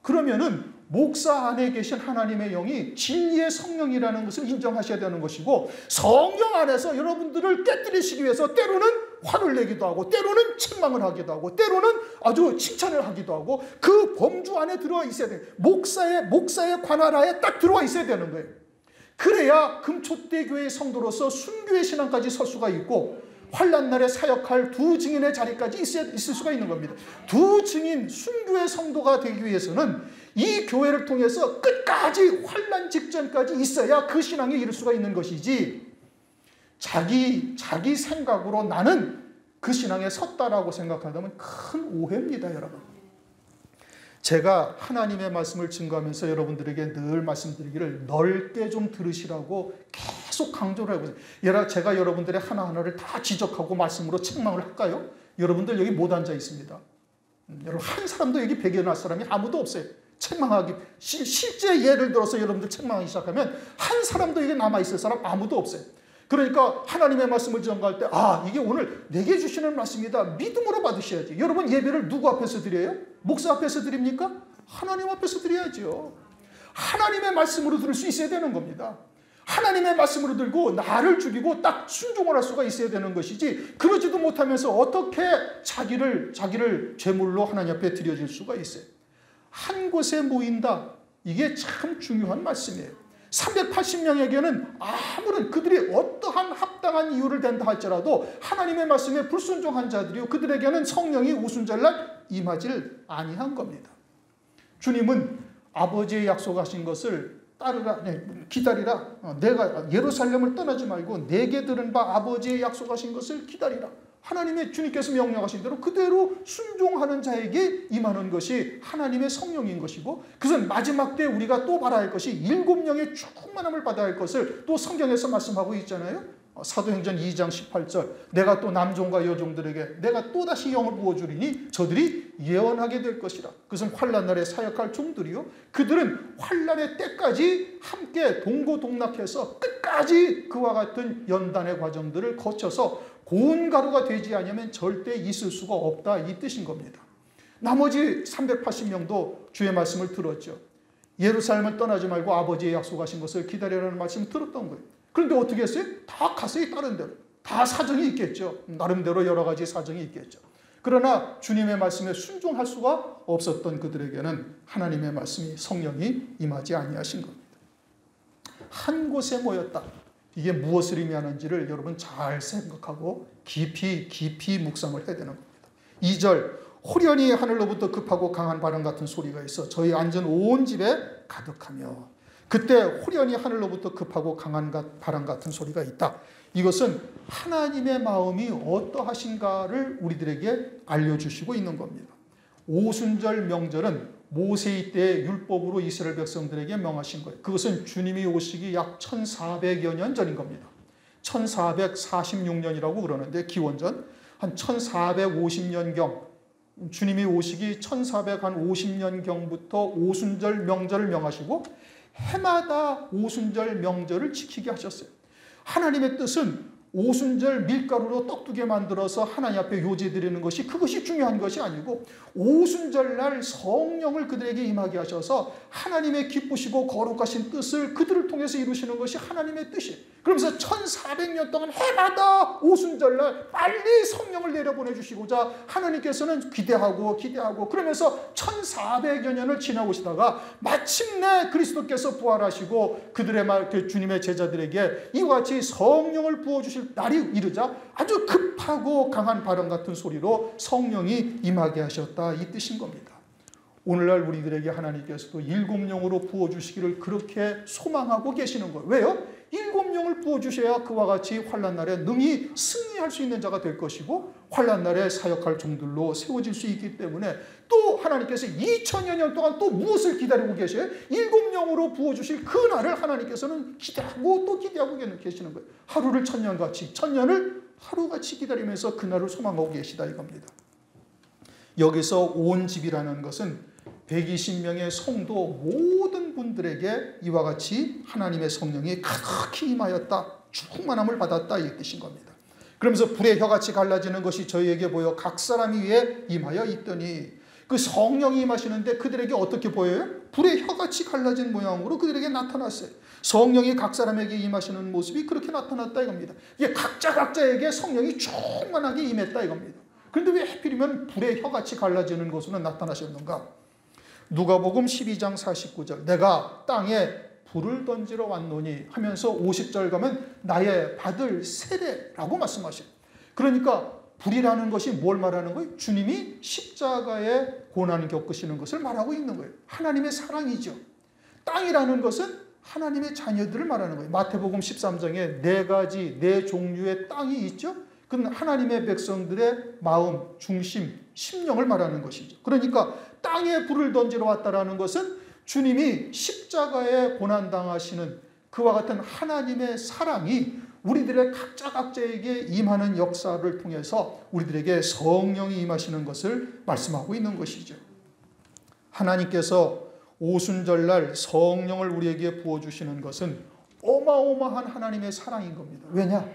그러면은 목사 안에 계신 하나님의 영이 진리의 성령이라는 것을 인정하셔야 되는 것이고, 성령 안에서 여러분들을 깨뜨리시기 위해서 때로는 화를 내기도 하고, 때로는 책망을 하기도 하고, 때로는 아주 칭찬을 하기도 하고, 그 범주 안에 들어와 있어야 돼요. 목사의 관할하에 딱 들어와 있어야 되는 거예요. 그래야 금초대 교회의 성도로서 순교의 신앙까지 설 수가 있고, 환난 날에 사역할 두 증인의 자리까지 있을 수가 있는 겁니다. 두 증인, 순교의 성도가 되기 위해서는 이 교회를 통해서 끝까지 환난 직전까지 있어야 그 신앙에 이를 수가 있는 것이지, 자기 생각으로 나는 그 신앙에 섰다라고 생각한다면 큰 오해입니다, 여러분. 제가 하나님의 말씀을 증거하면서 여러분들에게 늘 말씀드리기를 넓게 좀 들으시라고 계속 강조를 하고 있어요. 제가 여러분들의 하나하나를 다 지적하고 말씀으로 책망을 할까요? 여러분들 여기 못 앉아 있습니다. 여러분, 한 사람도 여기 배겨날 사람이 아무도 없어요. 책망하기, 실제 예를 들어서 여러분들 책망하기 시작하면 한 사람도 여기 남아있을 사람 아무도 없어요. 그러니까 하나님의 말씀을 전가할 때, 이게 오늘 내게 주시는 말씀이다, 믿음으로 받으셔야지. 여러분, 예배를 누구 앞에서 드려요? 목사 앞에서 드립니까? 하나님 앞에서 드려야죠. 하나님의 말씀으로 들을 수 있어야 되는 겁니다. 하나님의 말씀으로 들고 나를 죽이고 딱 순종을 할 수가 있어야 되는 것이지, 그러지도 못하면서 어떻게 자기를 제물로 하나님 앞에 드려질 수가 있어요. 한 곳에 모인다, 이게 참 중요한 말씀이에요. 380명에게는 아무런 그들이 어떠한 합당한 이유를 댄다 할지라도 하나님의 말씀에 불순종한 자들이요, 그들에게는 성령이 오순절날 임하질 아니한 겁니다. 주님은 아버지의 약속하신 것을 따르라, 기다리라. 내가 예루살렘을 떠나지 말고 내게 들은 바 아버지의 약속하신 것을 기다리라. 하나님의 주님께서 명령하신 대로 그대로 순종하는 자에게 임하는 것이 하나님의 성령인 것이고, 그것은 마지막 때 우리가 또 받아야 할 것이 7영의 충만함을 받아야 할 것을 또 성경에서 말씀하고 있잖아요. 사도행전 2장 18절, 내가 또 남종과 여종들에게 내가 또다시 영을 부어주리니 저들이 예언하게 될 것이라. 그것은 환난 날에 사역할 종들이요, 그들은 환난의 때까지 함께 동고동락해서 끝까지 그와 같은 연단의 과정들을 거쳐서 고운 가루가 되지 않으면 절대 있을 수가 없다, 이 뜻인 겁니다. 나머지 380명도 주의 말씀을 들었죠. 예루살렘을 떠나지 말고 아버지의 약속하신 것을 기다리라는 말씀을 들었던 거예요. 그런데 어떻게 했어요? 다 갔어요, 다른 데로. 다 사정이 있겠죠. 나름대로 여러 가지 사정이 있겠죠. 그러나 주님의 말씀에 순종할 수가 없었던 그들에게는 하나님의 말씀이, 성령이 임하지 아니하신 겁니다. 한 곳에 모였다. 이게 무엇을 의미하는지를 여러분 잘 생각하고 깊이 묵상을 해야 되는 겁니다. 2절, 호련히 하늘로부터 급하고 강한 바람 같은 소리가 있어 저희 앉은 온 집에 가득하며. 그때 호련히 하늘로부터 급하고 강한 바람 같은 소리가 있다. 이것은 하나님의 마음이 어떠하신가를 우리들에게 알려주시고 있는 겁니다. 오순절 명절은 모세의 때의 율법으로 이스라엘 백성들에게 명하신 거예요. 그것은 주님이 오시기 약 1400여 년 전인 겁니다. 1446년이라고 그러는데, 기원전 한 1450년경, 주님이 오시기 1450년경부터 오순절 명절을 명하시고 해마다 오순절 명절을 지키게 하셨어요. 하나님의 뜻은 오순절 밀가루로 떡두개 만들어서 하나님 앞에 요제드리는 것이, 그것이 중요한 것이 아니고 오순절날 성령을 그들에게 임하게 하셔서 하나님의 기쁘시고 거룩하신 뜻을 그들을 통해서 이루시는 것이 하나님의 뜻이에요. 그러면서 1400년 동안 해마다 오순절날 빨리 성령을 내려보내 주시고자 하나님께서는 기대하고 그러면서 1400여 년을 지나오시다가 마침내 그리스도께서 부활하시고 그들의 주님의 제자들에게 이와 같이 성령을 부어주실 날이 이르자 아주 급하고 강한 바람 같은 소리로 성령이 임하게 하셨다, 이 뜻인 겁니다. 오늘날 우리들에게 하나님께서도 7영으로 부어주시기를 그렇게 소망하고 계시는 거예요. 왜요? 7영을 부어주셔야 그와 같이 환난날에 능히 승리할 수 있는 자가 될 것이고 환난날에 사역할 종들로 세워질 수 있기 때문에, 또 하나님께서 2000여 년 동안 또 무엇을 기다리고 계셔요? 7영으로 부어주실 그 날을 하나님께서는 기대하고 또 기대하고 계시는 거예요. 하루를 천년같이, 천년을 하루같이 기다리면서 그날을 소망하고 계시다, 이겁니다. 여기서 온 집이라는 것은 120명의 성도 모든 분들에게 이와 같이 하나님의 성령이 가득히 임하였다, 충만함을 받았다 이 뜻인 겁니다. 그러면서 불의 혀같이 갈라지는 것이 저희에게 보여 각 사람 위에 임하여 있더니, 그 성령이 임하시는데 그들에게 어떻게 보여요? 불의 혀같이 갈라진 모양으로 그들에게 나타났어요. 성령이 각 사람에게 임하시는 모습이 그렇게 나타났다 이겁니다. 이게 각자에게 성령이 충만하게 임했다 이겁니다. 그런데 왜 하필이면 불의 혀같이 갈라지는 것으로 나타나셨는가? 누가복음 12장 49절, 내가 땅에 불을 던지러 왔노니 하면서 50절 가면 나의 받을 세례라고 말씀하셔요. 그러니까 불이라는 것이 뭘 말하는 거예요? 주님이 십자가의 고난을 겪으시는 것을 말하고 있는 거예요. 하나님의 사랑이죠. 땅이라는 것은 하나님의 자녀들을 말하는 거예요. 마태복음 13장에 네 종류의 땅이 있죠. 그건 하나님의 백성들의 마음, 중심, 심령을 말하는 것이죠. 그러니까 땅에 불을 던지러 왔다라는 것은 주님이 십자가에 고난당하시는 그와 같은 하나님의 사랑이 우리들의 각자에게 임하는 역사를 통해서 우리들에게 성령이 임하시는 것을 말씀하고 있는 것이죠. 하나님께서 오순절날 성령을 우리에게 부어주시는 것은 어마어마한 하나님의 사랑인 겁니다. 왜냐?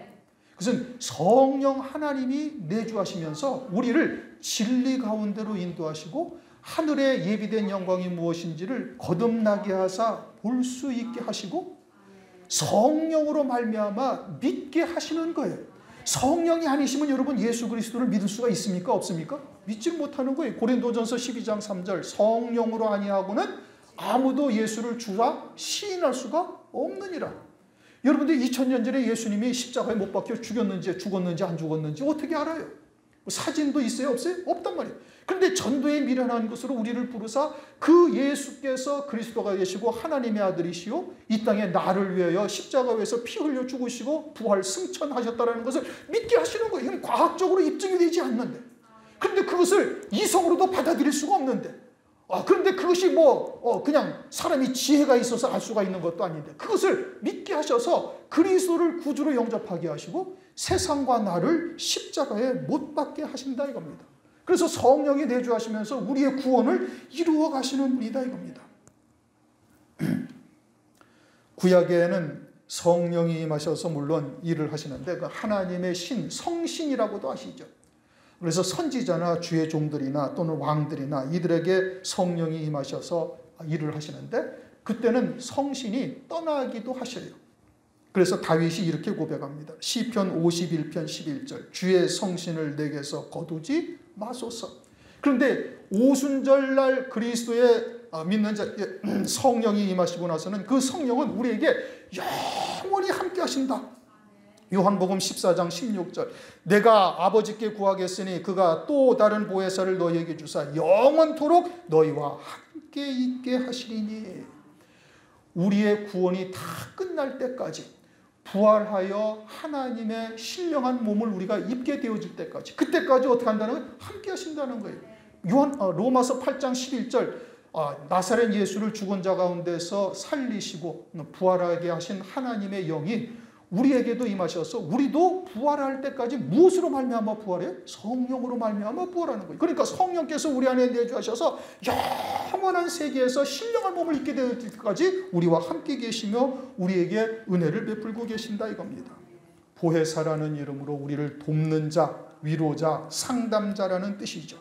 그것은 성령 하나님이 내주하시면서 우리를 진리 가운데로 인도하시고 하늘에 예비된 영광이 무엇인지를 거듭나게 하사 볼 수 있게 하시고 성령으로 말미암아 믿게 하시는 거예요. 성령이 아니시면 여러분 예수 그리스도를 믿을 수가 있습니까? 없습니까? 믿지 못하는 거예요. 고린도전서 12장 3절, 성령으로 아니하고는 아무도 예수를 주라 시인할 수가 없느니라. 여러분들 2000년 전에 예수님이 십자가에 못 박혀 죽었는지 안 죽었는지 어떻게 알아요? 사진도 있어요? 없어요? 없단 말이에요. 그런데 전도에 미련한 것으로 우리를 부르사 그 예수께서 그리스도가 되시고 하나님의 아들이시오 이 땅에 나를 위하여 십자가에서 피 흘려 죽으시고 부활 승천하셨다는 것을 믿게 하시는 거예요. 이건 과학적으로 입증이 되지 않는데, 그런데 그것을 이성으로도 받아들일 수가 없는데, 그런데 그것이 그냥 사람이 지혜가 있어서 알 수가 있는 것도 아닌데 그것을 믿게 하셔서 그리스도를 구주로 영접하게 하시고 세상과 나를 십자가에 못 박게 하신다 이겁니다. 그래서 성령이 내주하시면서 우리의 구원을 이루어 가시는 분이다 이겁니다. 구약에는 성령이 임하셔서 물론 일을 하시는데 그 하나님의 신, 성신이라고도 하시죠. 그래서 선지자나 주의 종들이나 또는 왕들이나 이들에게 성령이 임하셔서 일을 하시는데 그때는 성신이 떠나기도 하셔요. 그래서 다윗이 이렇게 고백합니다. 시편 51편 11절, 주의 성신을 내게서 거두지 마소서. 그런데 오순절날 그리스도의 믿는 자 성령이 임하시고 나서는 그 성령은 우리에게 영원히 함께 하신다. 요한복음 14장 16절, 내가 아버지께 구하겠으니 그가 또 다른 보혜사를 너희에게 주사 영원토록 너희와 함께 있게 하시리니. 우리의 구원이 다 끝날 때까지 부활하여 하나님의 신령한 몸을 우리가 입게 되어질 때까지, 그때까지 어떻게 한다는 거예요? 함께 하신다는 거예요. 로마서 8장 11절, 나사렛 예수를 죽은 자 가운데서 살리시고 부활하게 하신 하나님의 영이 우리에게도 임하셔서 우리도 부활할 때까지 무엇으로 말미암아 부활해요? 성령으로 말미암아 부활하는 거예요. 그러니까 성령께서 우리 안에 내주하셔서 영원한 세계에서 신령한 몸을 입게 될 때까지 우리와 함께 계시며 우리에게 은혜를 베풀고 계신다 이겁니다. 보혜사라는 이름으로 우리를 돕는 자, 위로자, 상담자라는 뜻이죠.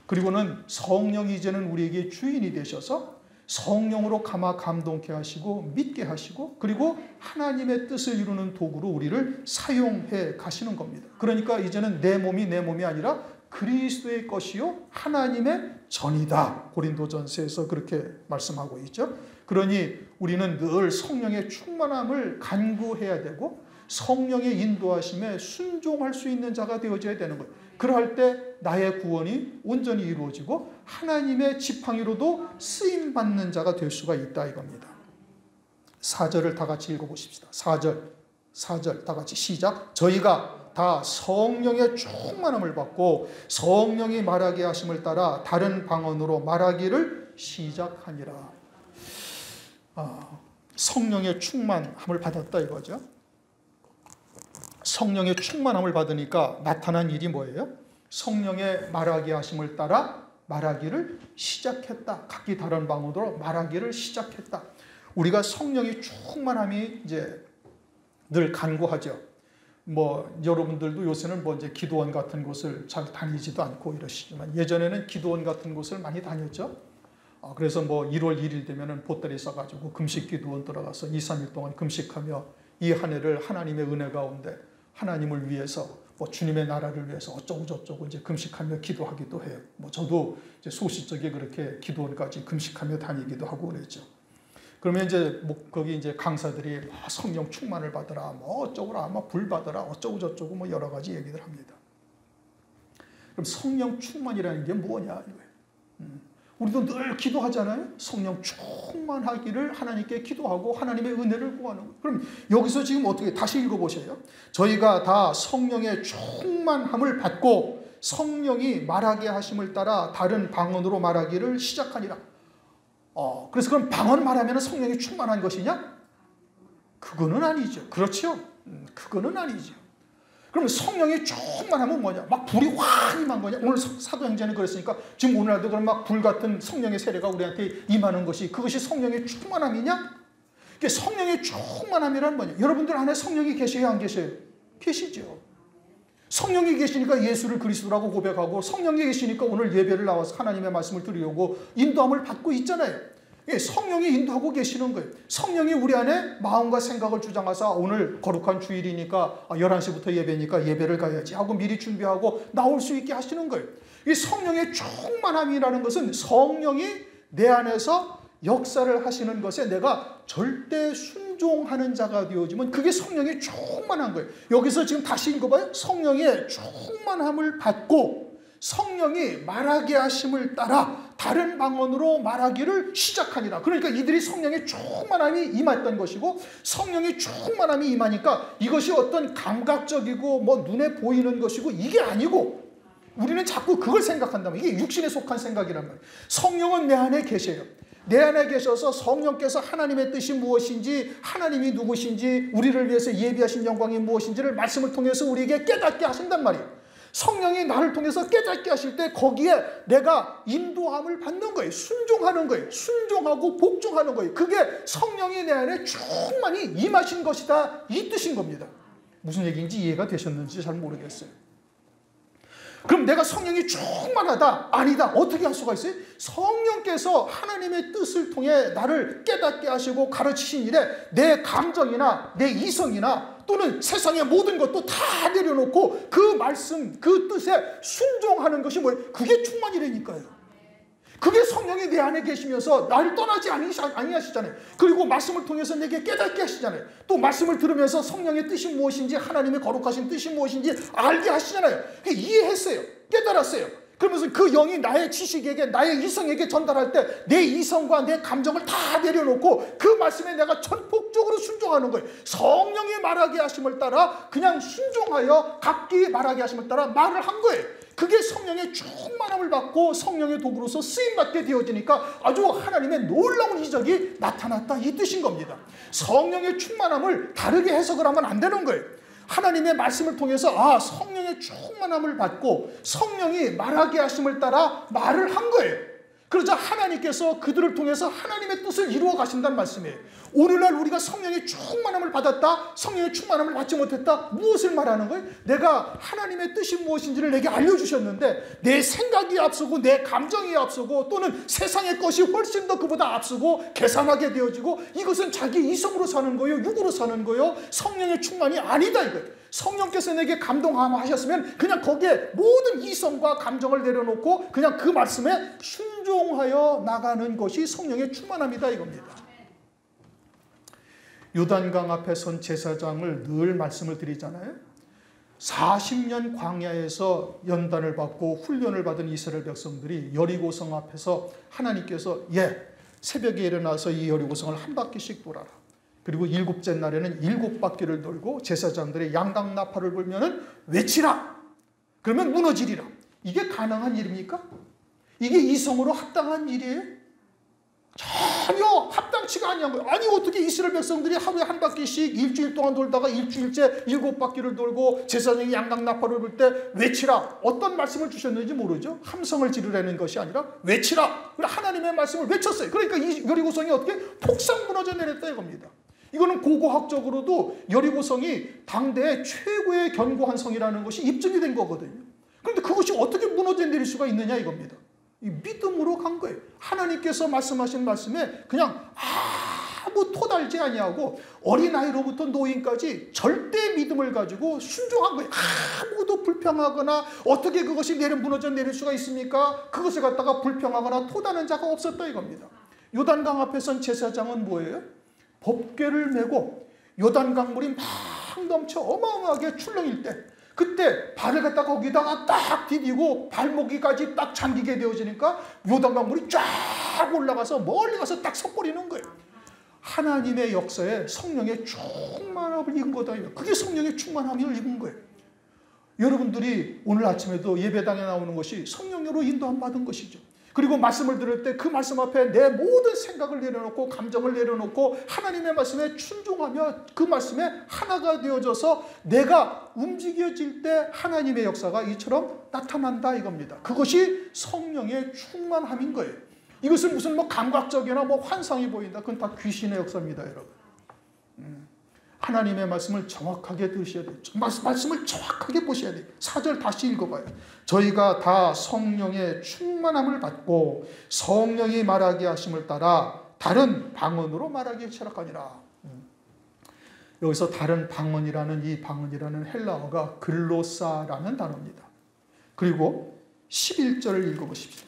그리고는 성령이 이제는 우리에게 주인이 되셔서 성령으로 감동케 하시고 믿게 하시고 그리고 하나님의 뜻을 이루는 도구로 우리를 사용해 가시는 겁니다. 그러니까 이제는 내 몸이 아니라 그리스도의 것이요 하나님의 전이다. 고린도전서에서 그렇게 말씀하고 있죠. 그러니 우리는 늘 성령의 충만함을 간구해야 되고 성령의 인도하심에 순종할 수 있는 자가 되어져야 되는 거예요. 그럴 때 나의 구원이 온전히 이루어지고 하나님의 지팡이로도 쓰임받는 자가 될 수가 있다 이겁니다. 4절을 다 같이 읽어보십시다. 4절 다 같이 시작. 저희가 다 성령의 충만함을 받고 성령이 말하게 하심을 따라 다른 방언으로 말하기를 시작하니라. 성령의 충만함을 받았다 이거죠. 성령의 충만함을 받으니까 나타난 일이 뭐예요? 성령의 말하게 하심을 따라 말하기를 시작했다. 각기 다른 방언으로 말하기를 시작했다. 우리가 성령이 충만함이 이제 늘 간구하죠. 여러분들도 요새는 이제 기도원 같은 곳을 잘 다니지도 않고 이러시지만 예전에는 기도원 같은 곳을 많이 다녔죠. 그래서 1월 1일 되면은 보따리 싸가지고 금식 기도원 들어가서 2, 3일 동안 금식하며 이 한 해를 하나님의 은혜 가운데 하나님을 위해서 주님의 나라를 위해서 어쩌고 저쩌고 이제 금식하며 기도하기도 해요. 저도 이제 소시적에 그렇게 기도원까지 금식하며 다니기도 하고 그랬죠. 그러면 이제 거기 이제 강사들이 성령 충만을 받으라, 어쩌고라, 불 받으라, 어쩌고 저쩌고 여러 가지 얘기를 합니다. 그럼 성령 충만이라는 게 뭐냐 이거예요. 우리도 늘 기도하잖아요. 성령 충만하기를 하나님께 기도하고 하나님의 은혜를 구하는 거예요. 그럼 여기서 지금 어떻게 다시 읽어보세요. 저희가 다 성령의 충만함을 받고 성령이 말하게 하심을 따라 다른 방언으로 말하기를 시작하니라. 그래서 그럼 방언 말하면 성령이 충만한 것이냐? 그거는 아니죠. 그렇죠? 그거는 아니죠. 그럼 성령이 충만하면 뭐냐? 막 불이 확 임한 거냐? 오늘 사도행전에 그랬으니까 지금 오늘날도 그럼 막 불 같은 성령의 세례가 우리한테 임하는 것이 그것이 성령의 충만함이냐? 이게 성령의 충만함이란 뭐냐? 여러분들 안에 성령이 계셔요, 안 계셔요? 계시죠. 성령이 계시니까 예수를 그리스도라고 고백하고 성령이 계시니까 오늘 예배를 나와서 하나님의 말씀을 드리려고 인도함을 받고 있잖아요. 성령이 인도하고 계시는 거예요. 성령이 우리 안에 마음과 생각을 주장하사 오늘 거룩한 주일이니까 11시부터 예배니까 예배를 가야지 하고 미리 준비하고 나올 수 있게 하시는 거예요. 이 성령의 충만함이라는 것은 성령이 내 안에서 역사를 하시는 것에 내가 절대 순종하는 자가 되어지면 그게 성령의 충만한 거예요. 여기서 지금 다시 읽어봐요. 성령의 충만함을 받고 성령이 말하게 하심을 따라 다른 방언으로 말하기를 시작하니라. 그러니까 이들이 성령의 충만함이 임했던 것이고 성령의 충만함이 임하니까 이것이 어떤 감각적이고 눈에 보이는 것이고 이게 아니고 우리는 자꾸 그걸 생각한다면 이게 육신에 속한 생각이란 말이에요. 성령은 내 안에 계세요. 내 안에 계셔서 성령께서 하나님의 뜻이 무엇인지 하나님이 누구신지 우리를 위해서 예비하신 영광이 무엇인지를 말씀을 통해서 우리에게 깨닫게 하신단 말이에요. 성령이 나를 통해서 깨닫게 하실 때 거기에 내가 인도함을 받는 거예요. 순종하는 거예요. 순종하고 복종하는 거예요. 그게 성령이 내 안에 충만히 임하신 것이다 이 뜻인 겁니다. 무슨 얘기인지 이해가 되셨는지 잘 모르겠어요. 그럼 내가 성령이 충만하다? 아니다. 어떻게 할 수가 있어요? 성령께서 하나님의 뜻을 통해 나를 깨닫게 하시고 가르치신 일에 내 감정이나 내 이성이나 또는 세상의 모든 것도 다 내려놓고 그 말씀, 그 뜻에 순종하는 것이 뭐예요? 그게 충만이라니까요. 그게 성령이 내 안에 계시면서 나를 떠나지 아니하시잖아요. 그리고 말씀을 통해서 내게 깨닫게 하시잖아요. 또 말씀을 들으면서 성령의 뜻이 무엇인지 하나님의 거룩하신 뜻이 무엇인지 알게 하시잖아요. 이해했어요. 깨달았어요. 그러면서 그 영이 나의 지식에게 나의 이성에게 전달할 때 내 이성과 내 감정을 다 내려놓고 그 말씀에 내가 전폭적으로 순종하는 거예요. 성령이 말하게 하심을 따라 그냥 순종하여 각기 말하게 하심을 따라 말을 한 거예요. 그게 성령의 충만함을 받고 성령의 도구로서 쓰임받게 되어지니까 아주 하나님의 놀라운 이적이 나타났다 이 뜻인 겁니다. 성령의 충만함을 다르게 해석을 하면 안 되는 거예요. 하나님의 말씀을 통해서 성령의 충만함을 받고 성령이 말하게 하심을 따라 말을 한 거예요. 그러자 하나님께서 그들을 통해서 하나님의 뜻을 이루어 가신다는 말씀이에요. 오늘날 우리가 성령의 충만함을 받았다, 성령의 충만함을 받지 못했다, 무엇을 말하는 거예요? 내가 하나님의 뜻이 무엇인지를 내게 알려주셨는데 내 생각이 앞서고 내 감정이 앞서고 또는 세상의 것이 훨씬 더 그보다 앞서고 계산하게 되어지고 이것은 자기 이성으로 사는 거예요? 육으로 사는 거예요? 성령의 충만이 아니다 이거예요. 성령께서 내게 감동하셨으면 그냥 거기에 모든 이성과 감정을 내려놓고 그냥 그 말씀에 순종하여 나가는 것이 성령의 충만함이다 이겁니다. 요단강 앞에 선 제사장을 늘 말씀을 드리잖아요. 40년 광야에서 연단을 받고 훈련을 받은 이스라엘 백성들이 여리고성 앞에서 하나님께서 새벽에 일어나서 이 여리고성을 한 바퀴씩 돌아라. 그리고 7째 날에는 7바퀴를 돌고 제사장들의 양당 나팔을 불면은 외치라. 그러면 무너지리라. 이게 가능한 일입니까? 이게 이성으로 합당한 일이에요? 전혀 합당치가 아니한 거예요. 아니 어떻게 이스라엘 백성들이 하루에 한 바퀴씩 일주일 동안 돌다가 일주일째 7바퀴를 돌고 제사장이 양강나팔을 불 때 외치라. 어떤 말씀을 주셨는지 모르죠. 함성을 지르라는 것이 아니라 외치라. 하나님의 말씀을 외쳤어요. 그러니까 이 여리고성이 어떻게 폭삭 무너져 내렸다 이겁니다. 이거는 고고학적으로도 여리고성이 당대의 최고의 견고한 성이라는 것이 입증이 된 거거든요. 그런데 그것이 어떻게 무너져 내릴 수가 있느냐 이겁니다. 이 믿음으로 간 거예요. 하나님께서 말씀하신 말씀에 그냥 아무 토달지 아니하고 어린아이로부터 노인까지 절대 믿음을 가지고 순종한 거예요. 아무도 불평하거나 어떻게 그것이 무너져 내릴 수가 있습니까? 그것을 갖다가 불평하거나 토다는 자가 없었다 이겁니다. 요단강 앞에 선 제사장은 뭐예요? 법궤를 메고 요단강물이 막 넘쳐 어마어마하게 출렁일 때 그때 발을 갖다 거기다가 딱 디디고 발목이까지 딱 잠기게 되어지니까 요단강물이 쫙 올라가서 멀리 가서 딱 섞어리는 거예요. 하나님의 역사에 성령의 충만함을 입은 거다. 그게 성령의 충만함을 입은 거예요. 여러분들이 오늘 아침에도 예배당에 나오는 것이 성령으로 인도함 받은 것이죠. 그리고 말씀을 들을 때 그 말씀 앞에 내 모든 생각을 내려놓고 감정을 내려놓고 하나님의 말씀에 순종하며 그 말씀에 하나가 되어져서 내가 움직여질 때 하나님의 역사가 이처럼 나타난다 이겁니다. 그것이 성령의 충만함인 거예요. 이것은 무슨 감각적이나 환상이 보인다. 그건 다 귀신의 역사입니다, 여러분. 하나님의 말씀을 정확하게 들으셔야 돼요. 말씀을 정확하게 보셔야 돼요. 4절 다시 읽어봐요. 저희가 다 성령의 충만함을 받고 성령이 말하게 하심을 따라 다른 방언으로 말하기에 철학하니라. 여기서 다른 방언이라는 이 방언이라는 헬라어가 글로사라는 단어입니다. 그리고 11절을 읽어보십시오.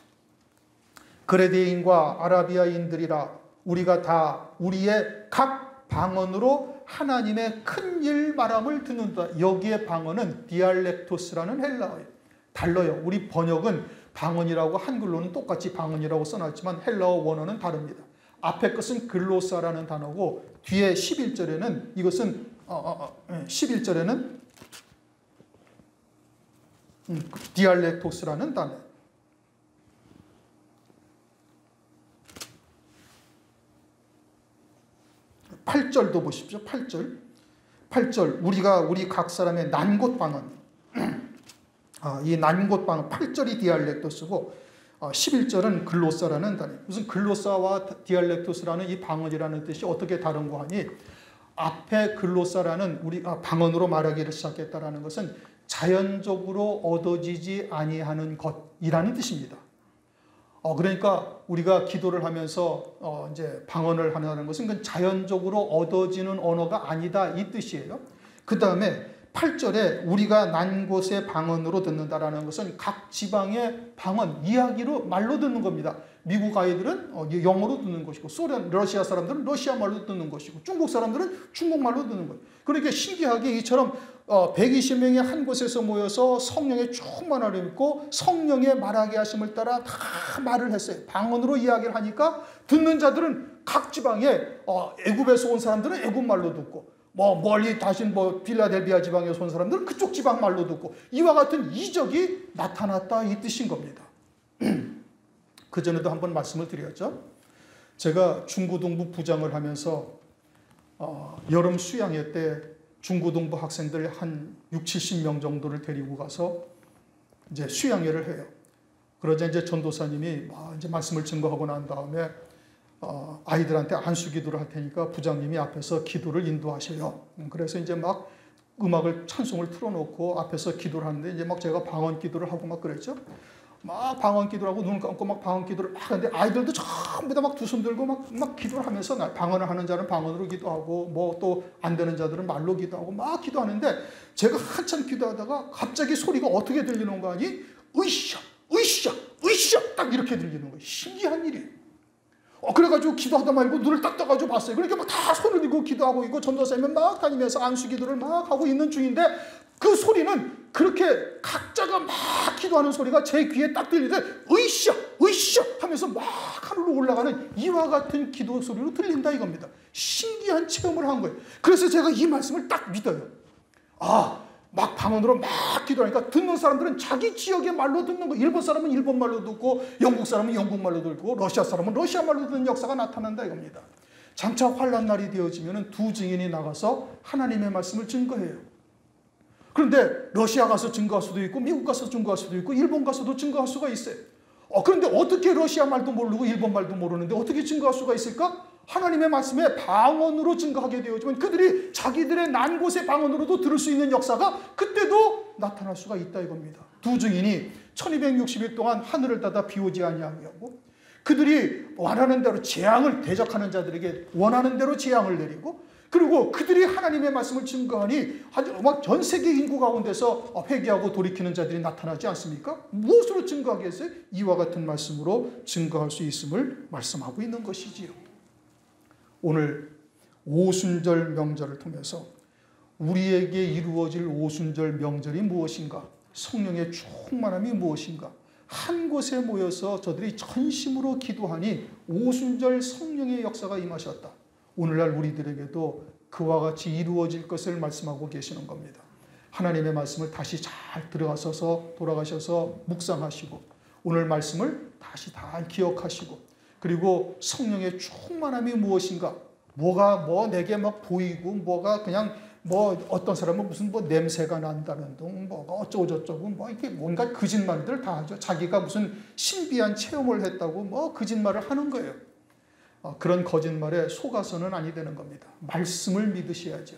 그레데인과 아라비아인들이라 우리가 다 우리의 각 방언으로 하나님의 큰 일 말함을 듣는다. 여기에 방언은 디알렉토스라는 헬라어예요. 달라요. 우리 번역은 방언이라고 한글로는 똑같이 방언이라고 써놨지만 헬라어 원어는 다릅니다. 앞에 것은 글로사라는 단어고 뒤에 11절에는 이것은 11절에는 디알렉토스라는 단어예요. 8절도 보십시오. 8절 우리가 우리 각 사람의 난곳 방언 이 난곳 방언 8절이 디알렉토스고 11절은 글로사라는 단어예요. 무슨 글로사와 디알렉토스라는 이 방언이라는 뜻이 어떻게 다른가 하니 앞에 글로사라는 우리 방언으로 말하기를 시작했다라는 것은 자연적으로 얻어지지 아니하는 것이라는 뜻입니다. 그러니까 우리가 기도를 하면서 이제 방언을 하는 것은 그건 자연적으로 얻어지는 언어가 아니다 이 뜻이에요. 그 다음에 8절에 우리가 난 곳의 방언으로 듣는다라는 것은 각 지방의 방언, 이야기로 말로 듣는 겁니다. 미국 아이들은 영어로 듣는 것이고 러시아 사람들은 러시아 말로 듣는 것이고 중국 사람들은 중국말로 듣는 거예요. 그러니까 신기하게 이처럼 120명이 한 곳에서 모여서 성령의 충만함을 입고 성령의 말하게 하심을 따라 다 말을 했어요. 방언으로 이야기를 하니까 듣는 자들은 각 지방에 애굽에서 온 사람들은 애굽말로 듣고 멀리 다신 필라델비아 지방에서 온 사람들은 그쪽 지방 말로 듣고 이와 같은 이적이 나타났다 이 뜻인 겁니다. 그전에도 한번 말씀을 드렸죠. 제가 중고등부 부장을 하면서 여름 수양회 때 중고등부 학생들 한 60-70명 정도를 데리고 가서 이제 수양회를 해요. 그러자 이제 전도사님이 이제 말씀을 증거하고 난 다음에 아이들한테 안수 기도를 할 테니까 부장님이 앞에서 기도를 인도하셔요. 그래서 이제 막 음악을 찬송을 틀어놓고 앞에서 기도를 하는데 이제 막 제가 방언 기도를 하고 막 그랬죠. 막 방언 기도를 하고 눈을 감고 막 방언 기도를 막 하는데 아이들도 전부 다 막 두 손 들고 막 기도를 하면서 방언을 하는 자는 방언으로 기도하고 또 안 되는 자들은 말로 기도하고 막 기도하는데 제가 한참 기도하다가 갑자기 소리가 어떻게 들리는 거 아니? 으쌰 으쌰 으쌰 딱 이렇게 들리는 거예요. 신기한 일이에요. 그래가지고 기도하다 말고 눈을 딱 떠가지고 봤어요. 그러니까 막 다 손을 들고 기도하고 있고 전도사님은 막 다니면서 안수 기도를 막 하고 있는 중인데 그 소리는 그렇게 각자가 막 기도하는 소리가 제 귀에 딱 들리는데 으쌰 으쌰 하면서 막 하늘로 올라가는 이와 같은 기도 소리로 들린다 이겁니다. 신기한 체험을 한 거예요. 그래서 제가 이 말씀을 딱 믿어요. 막 방언으로 막 기도하니까 듣는 사람들은 자기 지역의 말로 듣는 거. 일본 사람은 일본 말로 듣고, 영국 사람은 영국 말로 듣고, 러시아 사람은 러시아 말로 듣는 역사가 나타난다 이겁니다. 장차 환난 날이 되어지면 두 증인이 나가서 하나님의 말씀을 증거해요. 그런데 러시아 가서 증거할 수도 있고, 미국 가서 증거할 수도 있고, 일본 가서도 증거할 수가 있어요. 그런데 어떻게 러시아 말도 모르고 일본 말도 모르는데 어떻게 증거할 수가 있을까? 하나님의 말씀에 방언으로 증거하게 되어지면 그들이 자기들의 난 곳의 방언으로도 들을 수 있는 역사가 그때도 나타날 수가 있다 이겁니다. 두 증인이 1260일 동안 하늘을 닫아 비 오지 아니하고, 그들이 원하는 대로 재앙을 대적하는 자들에게 원하는 대로 재앙을 내리고, 그리고 그들이 하나님의 말씀을 증거하니 막 전 세계 인구 가운데서 회개하고 돌이키는 자들이 나타나지 않습니까? 무엇으로 증거하겠어요? 이와 같은 말씀으로 증거할 수 있음을 말씀하고 있는 것이지요. 오늘 오순절 명절을 통해서 우리에게 이루어질 오순절 명절이 무엇인가? 성령의 충만함이 무엇인가? 한 곳에 모여서 저들이 전심으로 기도하니 오순절 성령의 역사가 임하셨다. 오늘날 우리들에게도 그와 같이 이루어질 것을 말씀하고 계시는 겁니다. 하나님의 말씀을 다시 잘 들어가셔서 돌아가셔서 묵상하시고, 오늘 말씀을 다시 다 기억하시고, 그리고 성령의 충만함이 무엇인가? 뭐가 내게 막 보이고, 뭐가 그냥 어떤 사람은 무슨 냄새가 난다는 둥, 뭐가 어쩌고저쩌고, 이렇게 뭔가 거짓말들 다 하죠. 자기가 무슨 신비한 체험을 했다고 거짓말을 하는 거예요. 그런 거짓말에 속아서는 아니 되는 겁니다. 말씀을 믿으셔야죠.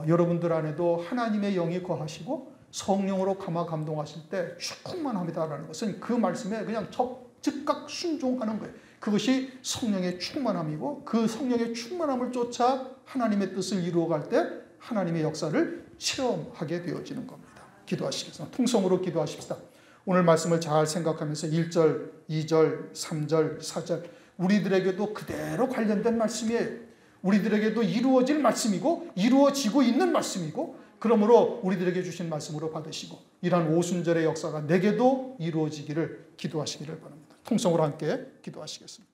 여러분들 안에도 하나님의 영이 거하시고 성령으로 감화감동하실 때 충만합니다라는 것은 그 말씀에 그냥 즉각 순종하는 거예요. 그것이 성령의 충만함이고, 그 성령의 충만함을 쫓아 하나님의 뜻을 이루어갈 때 하나님의 역사를 체험하게 되어지는 겁니다. 기도하시겠습니다. 통성으로 기도하십시다. 오늘 말씀을 잘 생각하면서 1절, 2절, 3절, 4절 우리들에게도 그대로 관련된 말씀이에요. 우리들에게도 이루어질 말씀이고 이루어지고 있는 말씀이고, 그러므로 우리들에게 주신 말씀으로 받으시고 이러한 오순절의 역사가 내게도 이루어지기를 기도하시기를 바랍니다. 통성으로 함께 기도하시겠습니다.